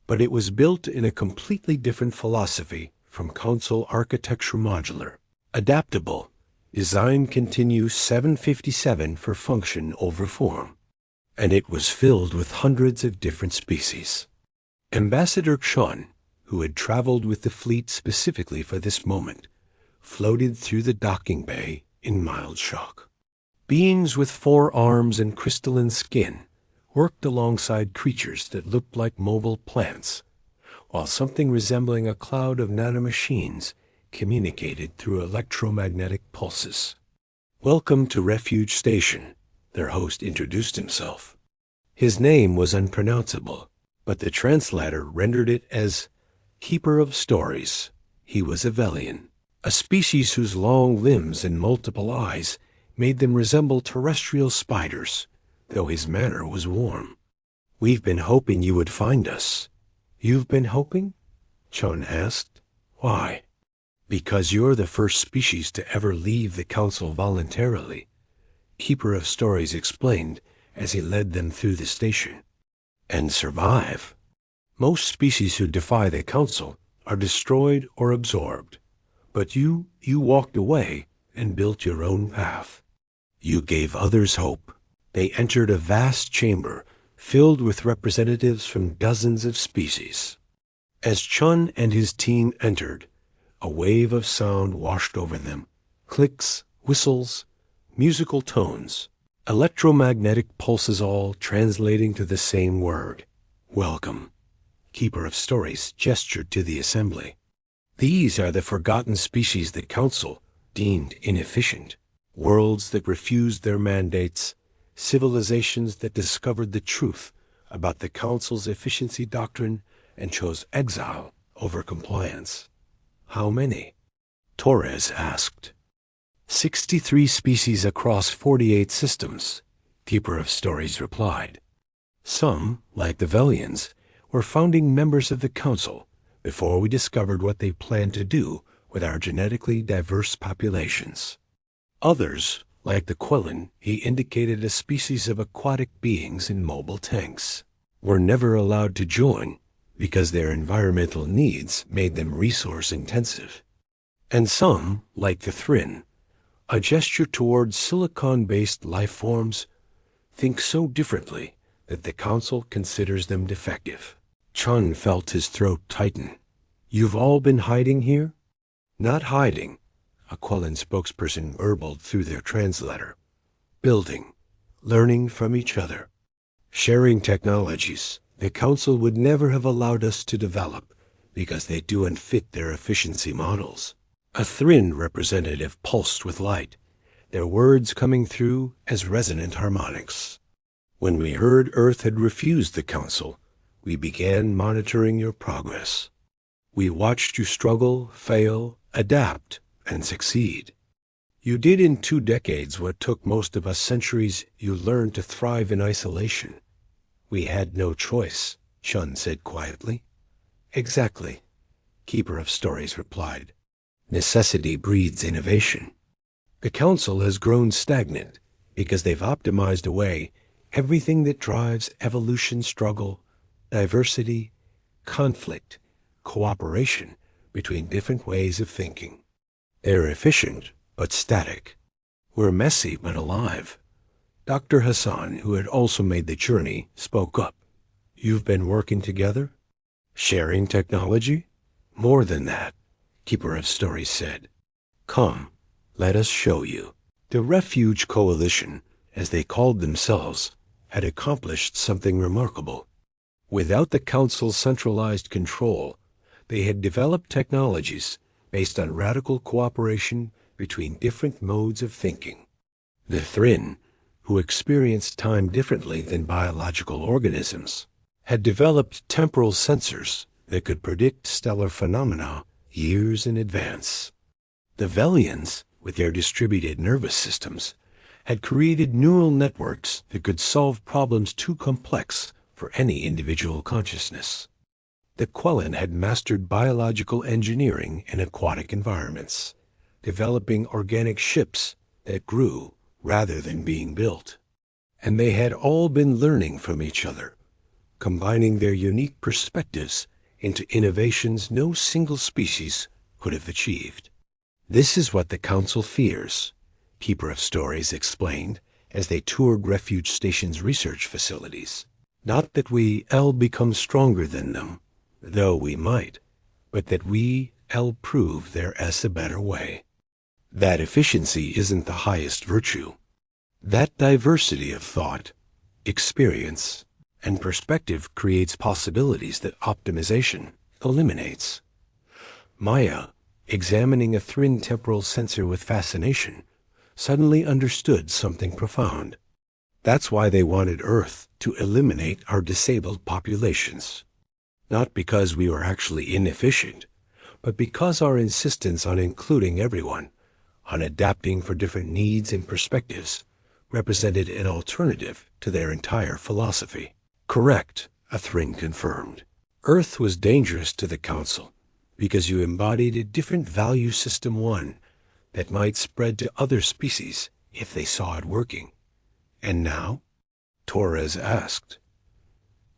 But it was built in a completely different philosophy from Council architecture: modular, adaptable, design continues 757 for function over form. And it was filled with hundreds of different species. Ambassador Chen, who had traveled with the fleet specifically for this moment, floated through the docking bay in mild shock. Beings with 4 arms and crystalline skin worked alongside creatures that looked like mobile plants, while something resembling a cloud of nanomachines communicated through electromagnetic pulses. Welcome to Refuge Station, their host introduced himself. His name was unpronounceable, but the translator rendered it as Keeper of Stories. He was a Velian, a species whose long limbs and multiple eyes made them resemble terrestrial spiders, though his manner was warm. We've been hoping you would find us. You've been hoping? Chun asked. Why? Because you're the first species to ever leave the Council voluntarily, Keeper of Stories explained as he led them through the station. And survive. Most species who defy the Council are destroyed or absorbed. But you walked away and built your own path. You gave others hope. They entered a vast chamber filled with representatives from dozens of species. As Chun and his team entered, a wave of sound washed over them. Clicks, whistles, musical tones, electromagnetic pulses, all translating to the same word. Welcome. Keeper of Stories gestured to the assembly. These are the forgotten species the Council deemed inefficient. Worlds that refused their mandates, civilizations that discovered the truth about the Council's efficiency doctrine and chose exile over compliance. How many? Torres asked. 63 species across 48 systems, Keeper of Stories replied. Some, like the Velians, were founding members of the Council before we discovered what they planned to do with our genetically diverse populations. Others, like the Quillen, he indicated a species of aquatic beings in mobile tanks, were never allowed to join because their environmental needs made them resource-intensive. And some, like the Thrin, a gesture towards silicon-based life forms, think so differently that the Council considers them defective. Chun felt his throat tighten. You've all been hiding here? Not hiding, a Quillen spokesperson burbled through their translator. Building, learning from each other, sharing technologies the Council would never have allowed us to develop because they don't fit their efficiency models. A Thrin representative pulsed with light, their words coming through as resonant harmonics. When we heard Earth had refused the Council, we began monitoring your progress. We watched you struggle, fail, adapt, and succeed. You did in 2 decades what took most of us centuries. You learned to thrive in isolation. We had no choice, Chun said quietly. Exactly, Keeper of Stories replied. Necessity breeds innovation. The Council has grown stagnant because they've optimized away everything that drives evolution: struggle, diversity, conflict, cooperation between different ways of thinking. They're efficient, but static. We're messy, but alive. Dr. Hassan, who had also made the journey, spoke up. You've been working together? Sharing technology? More than that, Keeper of Stories said. Come, let us show you. The Refuge Coalition, as they called themselves, had accomplished something remarkable. Without the Council's centralized control, they had developed technologies based on radical cooperation between different modes of thinking. The Thrin, who experienced time differently than biological organisms, had developed temporal sensors that could predict stellar phenomena years in advance. The Velians, with their distributed nervous systems, had created neural networks that could solve problems too complex for any individual consciousness. The Quellan had mastered biological engineering in aquatic environments, developing organic ships that grew rather than being built. And they had all been learning from each other, combining their unique perspectives into innovations no single species could have achieved. This is what the Council fears, Keeper of Stories explained as they toured Refuge Station's research facilities. Not that we become stronger than them, though we might, but that we prove there is a better way. That efficiency isn't the highest virtue. That diversity of thought, experience, and perspective creates possibilities that optimization eliminates. Maya, examining a Thrin temporal sensor with fascination, suddenly understood something profound. That's why they wanted Earth to eliminate our disabled populations. Not because we were actually inefficient, but because our insistence on including everyone, on adapting for different needs and perspectives, represented an alternative to their entire philosophy. Correct, a Thrin confirmed. Earth was dangerous to the Council because you embodied a different value system one that might spread to other species if they saw it working. And now? Torres asked.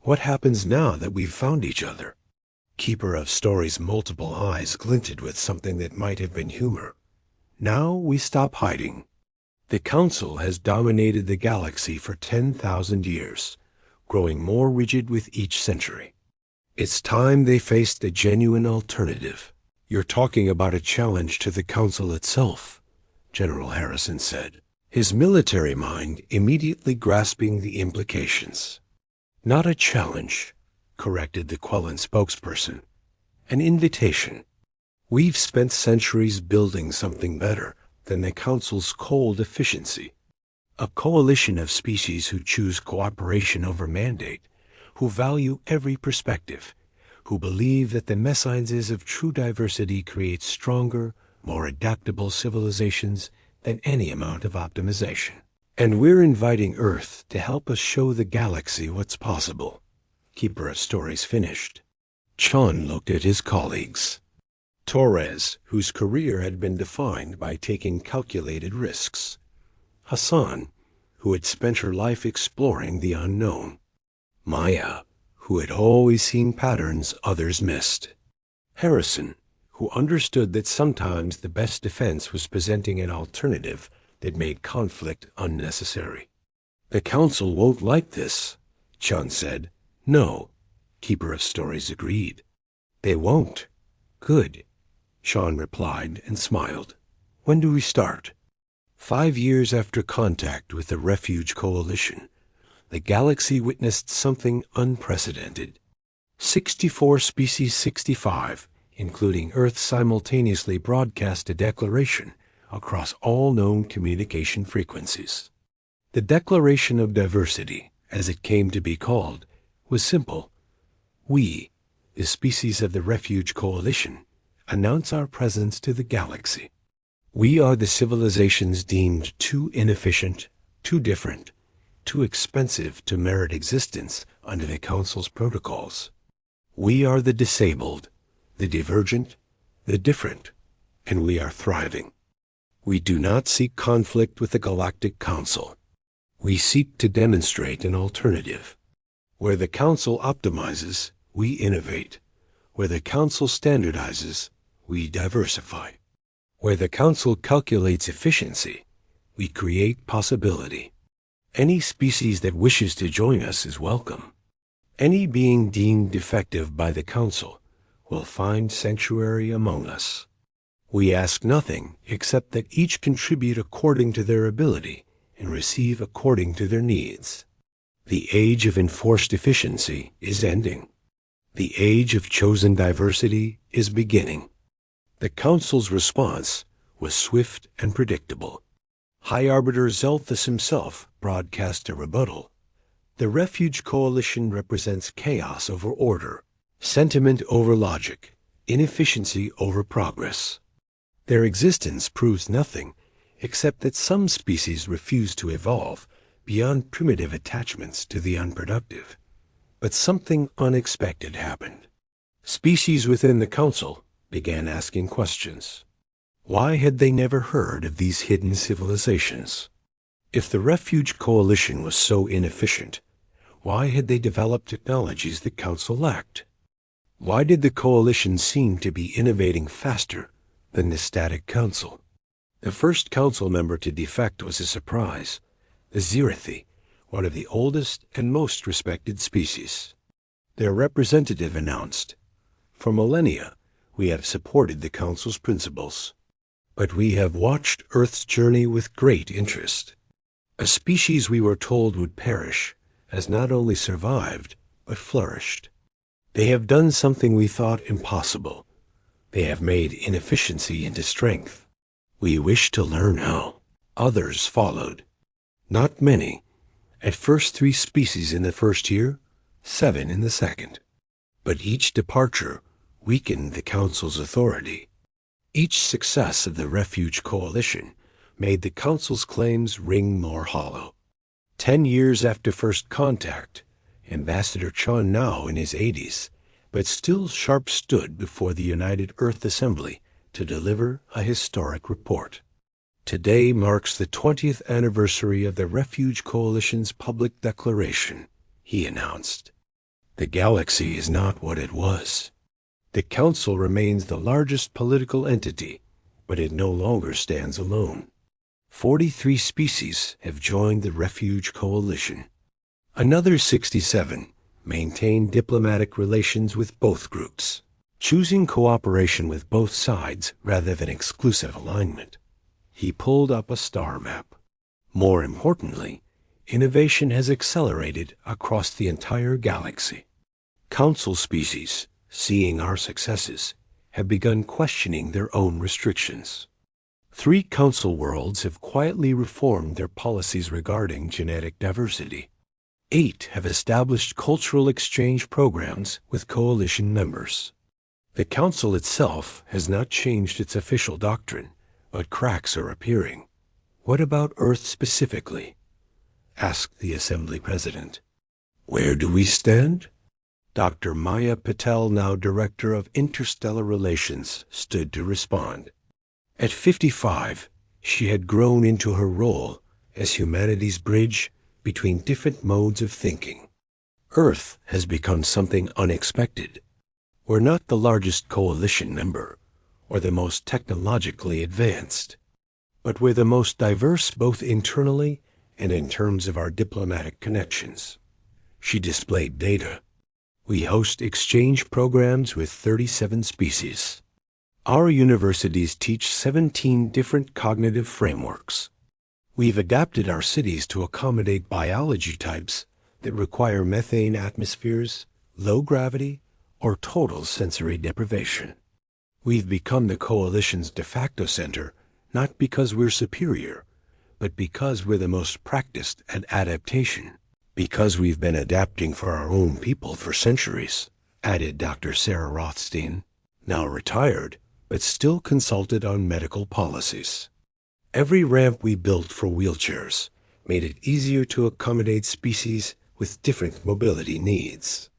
What happens now that we've found each other? Keeper of Stories' multiple eyes glinted with something that might have been humor. Now we stop hiding. The Council has dominated the galaxy for 10,000 years, growing more rigid with each century. It's time they faced a genuine alternative. You're talking about a challenge to the Council itself, General Harrison said, his military mind immediately grasping the implications. Not a challenge, corrected the Quellan spokesperson. An invitation. We've spent centuries building something better than the Council's cold efficiency. A coalition of species who choose cooperation over mandate, who value every perspective, who believe that the messiness of true diversity creates stronger, more adaptable civilizations than any amount of optimization. And we're inviting Earth to help us show the galaxy what's possible. Keeper of Stories finished. Chen looked at his colleagues. Torres, whose career had been defined by taking calculated risks. Hassan, who had spent her life exploring the unknown. Maya, who had always seen patterns others missed. Harrison, who understood that sometimes the best defense was presenting an alternative that made conflict unnecessary. The Council won't like this, Chen said. No, Keeper of Stories agreed. They won't. Good, Sean replied and smiled. When do we start? 5 years after contact with the Refuge Coalition, the galaxy witnessed something unprecedented. 64 species 65, including Earth, simultaneously broadcast a declaration across all known communication frequencies. The Declaration of Diversity, as it came to be called, was simple. We, the species of the Refuge Coalition, announce our presence to the galaxy. We are the civilizations deemed too inefficient, too different, too expensive to merit existence under the Council's protocols. We are the disabled, the divergent, the different, and we are thriving. We do not seek conflict with the Galactic Council. We seek to demonstrate an alternative. Where the Council optimizes, we innovate. Where the Council standardizes, we diversify. Where the Council calculates efficiency, we create possibility. Any species that wishes to join us is welcome. Any being deemed defective by the Council will find sanctuary among us. We ask nothing except that each contribute according to their ability and receive according to their needs. The age of enforced efficiency is ending. The age of chosen diversity is beginning. The Council's response was swift and predictable. High Arbiter Zelthus himself broadcast a rebuttal. The Refuge Coalition represents chaos over order, sentiment over logic, inefficiency over progress. Their existence proves nothing except that some species refuse to evolve beyond primitive attachments to the unproductive. But something unexpected happened. Species within the Council began asking questions. Why had they never heard of these hidden civilizations? If the Refuge Coalition was so inefficient, why had they developed technologies the Council lacked? Why did the Coalition seem to be innovating faster than the static Council? The first Council member to defect was a surprise. The Zirithi, one of the oldest and most respected species. Their representative announced, "For millennia, we have supported the Council's principles, but we have watched Earth's journey with great interest. A species we were told would perish has not only survived, but flourished. They have done something we thought impossible. They have made inefficiency into strength. We wish to learn how." Others followed. Not many. At first 3 species in the first year, 7 in the second. But each departure weakened the Council's authority. Each success of the Refuge Coalition made the Council's claims ring more hollow. 10 years after first contact, Ambassador Chen, now in his 80s, but still sharp, stood before the United Earth Assembly to deliver a historic report. Today marks the 20th anniversary of the Refuge Coalition's public declaration, he announced. The galaxy is not what it was. The Council remains the largest political entity, but it no longer stands alone. 43 species have joined the Refuge Coalition. Another 67 maintain diplomatic relations with both groups, choosing cooperation with both sides rather than exclusive alignment. He pulled up a star map. More importantly, innovation has accelerated across the entire galaxy. Council species, seeing our successes, have begun questioning their own restrictions. 3 Council worlds have quietly reformed their policies regarding genetic diversity. 8 have established cultural exchange programs with Coalition members. The Council itself has not changed its official doctrine, but cracks are appearing. "What about Earth specifically?" asked the Assembly President. "Where do we stand?" Dr. Maya Patel, now Director of Interstellar Relations, stood to respond. At 55, she had grown into her role as humanity's bridge between different modes of thinking. Earth has become something unexpected. We're not the largest coalition member, or the most technologically advanced, but we're the most diverse both internally and in terms of our diplomatic connections. She displayed data. We host exchange programs with 37 species. Our universities teach 17 different cognitive frameworks. We've adapted our cities to accommodate biology types that require methane atmospheres, low gravity, or total sensory deprivation. We've become the Coalition's de facto center, not because we're superior, but because we're the most practiced at adaptation, because we've been adapting for our own people for centuries, added Dr. Sarah Rothstein, now retired, but still consulted on medical policies. Every ramp we built for wheelchairs made it easier to accommodate species with different mobility needs.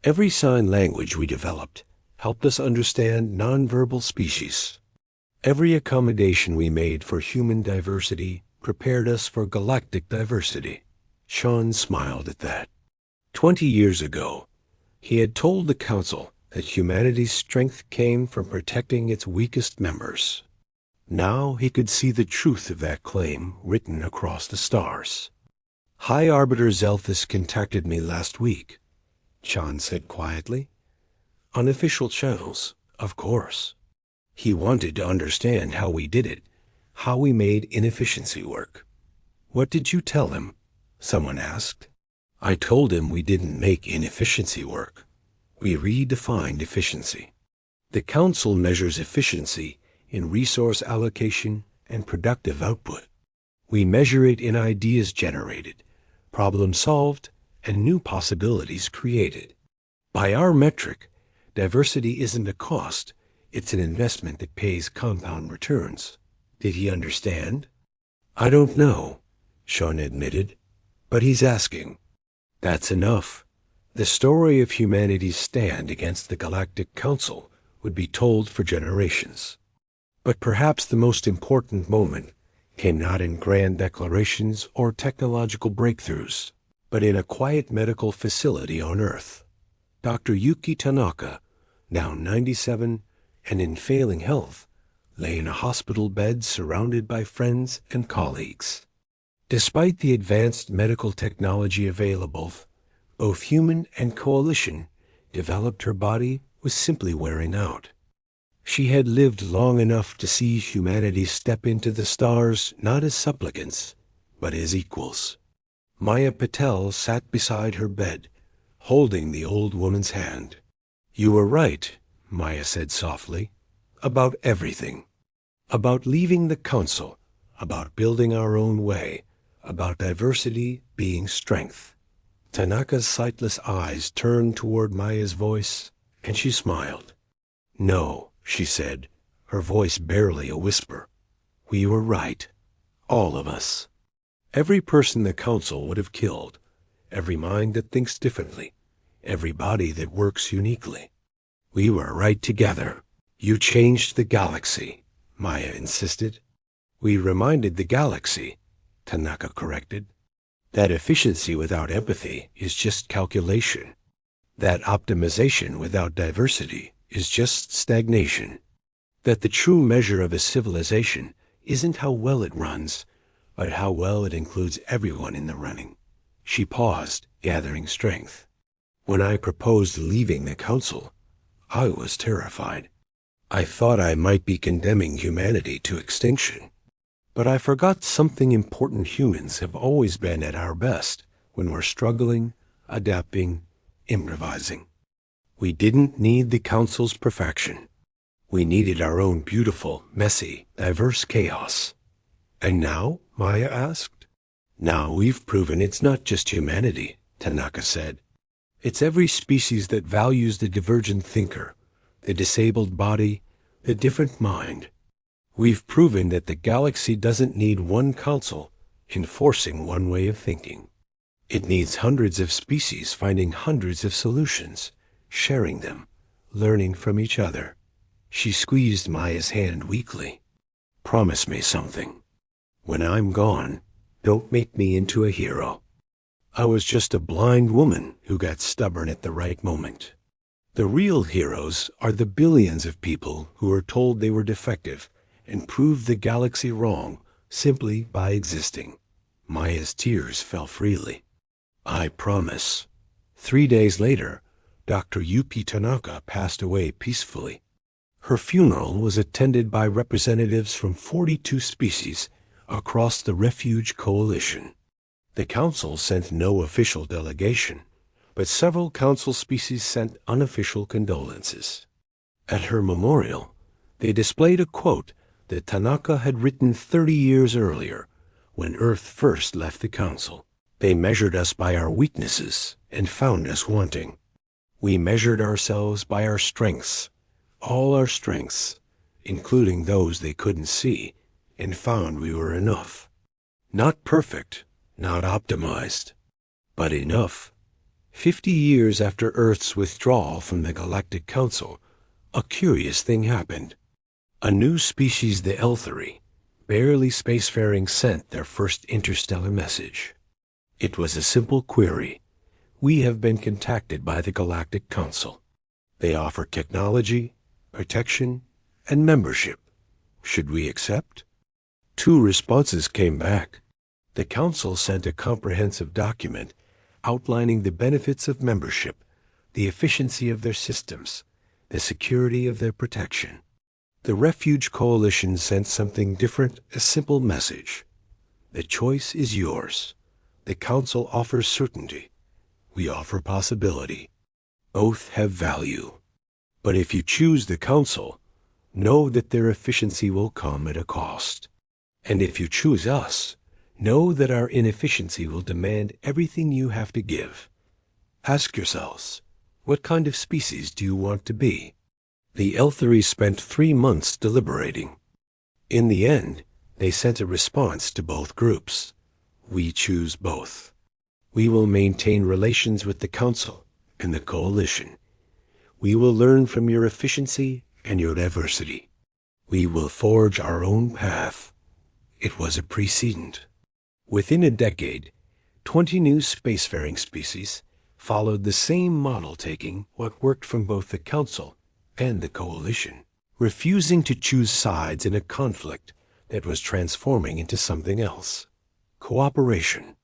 Every sign language we developed helped us understand nonverbal species. Every accommodation we made for human diversity prepared us for galactic diversity. Sean smiled at that. 20 years ago, he had told the Council that humanity's strength came from protecting its weakest members. Now he could see the truth of that claim written across the stars. High Arbiter Zelthus contacted me last week, Chen said quietly. Unofficial channels, of course. He wanted to understand how we did it, how we made inefficiency work. What did you tell him? Someone asked. I told him we didn't make inefficiency work. We redefined efficiency. The Council measures efficiency in resource allocation and productive output. We measure it in ideas generated, problems solved, and new possibilities created. By our metric, diversity isn't a cost, it's an investment that pays compound returns. Did he understand? I don't know, Chen admitted, but he's asking. That's enough. The story of humanity's stand against the Galactic Council would be told for generations. But perhaps the most important moment came not in grand declarations or technological breakthroughs, but in a quiet medical facility on Earth. Dr. Yuki Tanaka, now 97 and in failing health, lay in a hospital bed surrounded by friends and colleagues. Despite the advanced medical technology available, both human and coalition developed, her body was simply wearing out. She had lived long enough to see humanity step into the stars not as supplicants, but as equals. Maya Patel sat beside her bed, holding the old woman's hand. You were right, Maya said softly, about everything. About leaving the council, about building our own way, about diversity being strength. Tanaka's sightless eyes turned toward Maya's voice, and she smiled. No, she said, her voice barely a whisper. We were right. All of us. Every person the council would have killed, every mind that thinks differently, every body that works uniquely. We were right together. You changed the galaxy, Maya insisted. We reminded the galaxy, Tanaka corrected, that efficiency without empathy is just calculation. That optimization without diversity is just stagnation. That the true measure of a civilization isn't how well it runs, but how well it includes everyone in the running. She paused, gathering strength. When I proposed leaving the council, I was terrified. I thought I might be condemning humanity to extinction. But I forgot something important. Humans have always been at our best when we're struggling, adapting, improvising. We didn't need the council's perfection. We needed our own beautiful, messy, diverse chaos. And now? Maya asked. Now we've proven it's not just humanity, Tanaka said. It's every species that values the divergent thinker, the disabled body, the different mind. We've proven that the galaxy doesn't need one council enforcing one way of thinking. It needs hundreds of species finding hundreds of solutions, sharing them, learning from each other. She squeezed Maya's hand weakly. Promise me something. When I'm gone, don't make me into a hero. I was just a blind woman who got stubborn at the right moment. The real heroes are the billions of people who were told they were defective and proved the galaxy wrong simply by existing. Maya's tears fell freely. I promise. 3 days later, Dr. Yuki Tanaka passed away peacefully. Her funeral was attended by representatives from 42 species across the Refuge coalition. The council sent no official delegation, but several council species sent unofficial condolences. At her memorial, they displayed a quote that Tanaka had written 30 years earlier, when Earth first left the council. They measured us by our weaknesses and found us wanting. We measured ourselves by our strengths, all our strengths, including those they couldn't see, and found we were enough. Not perfect, not optimized, but enough. 50 years after Earth's withdrawal from the Galactic Council, a curious thing happened. A new species, the Elthari, barely spacefaring, sent their first interstellar message. It was a simple query. We have been contacted by the Galactic Council. They offer technology, protection, and membership. Should we accept? 2 responses came back. The Council sent a comprehensive document outlining the benefits of membership, the efficiency of their systems, the security of their protection. The Refuge Coalition sent something different, a simple message. The choice is yours. The Council offers certainty. We offer possibility. Both have value. But if you choose the Council, know that their efficiency will come at a cost. And if you choose us, know that our inefficiency will demand everything you have to give. Ask yourselves, what kind of species do you want to be? The Elthery spent 3 months deliberating. In the end, they sent a response to both groups. We choose both. We will maintain relations with the Council and the Coalition. We will learn from your efficiency and your diversity. We will forge our own path. It was a precedent. Within a decade, 20 new spacefaring species followed the same model, taking what worked from both the Council and the Coalition, refusing to choose sides in a conflict that was transforming into something else. Cooperation.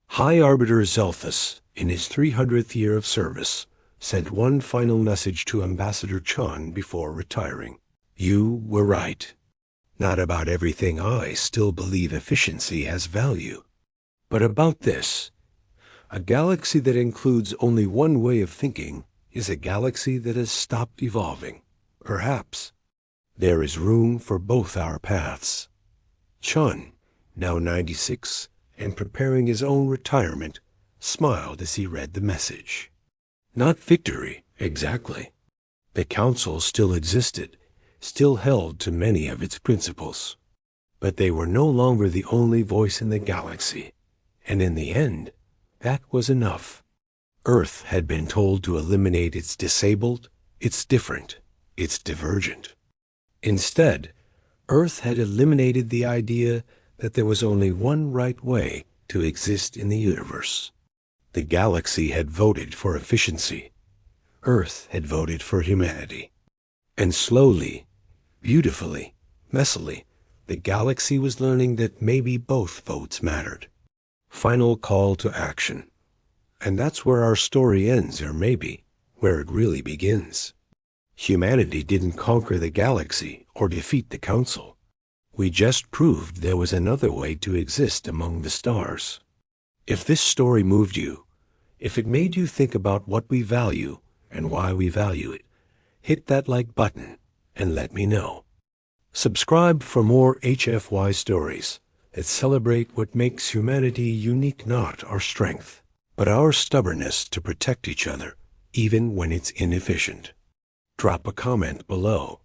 High Arbiter Zelthus, in his 300th year of service, sent one final message to Ambassador Chen before retiring. You were right. Not about everything I still believe efficiency has value. But about this, a galaxy that includes only one way of thinking is a galaxy that has stopped evolving. Perhaps there is room for both our paths. Chen, now 96 and preparing his own retirement, smiled as he read the message. Not victory, exactly. The Council still existed, still held to many of its principles. But they were no longer the only voice in the galaxy, and in the end, that was enough. Earth had been told to eliminate its disabled, its different, its divergent. Instead, Earth had eliminated the idea that there was only one right way to exist in the universe. The galaxy had voted for efficiency. Earth had voted for humanity. And slowly, beautifully, messily, the galaxy was learning that maybe both votes mattered. Final call to action. And that's where our story ends, or maybe where it really begins. Humanity didn't conquer the galaxy or defeat the Council. We just proved there was another way to exist among the stars. If this story moved you, if it made you think about what we value and why we value it, hit that like button and let me know. Subscribe for more HFY stories that celebrate what makes humanity unique, not our strength, but our stubbornness to protect each other, even when it's inefficient. Drop a comment below.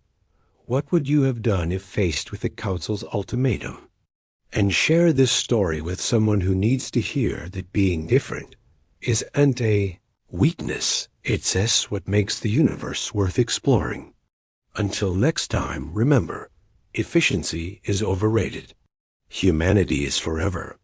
What would you have done if faced with the Council's ultimatum? And share this story with someone who needs to hear that being different isn't a weakness. It's what makes the universe worth exploring. Until next time, remember, efficiency is overrated. Humanity is forever.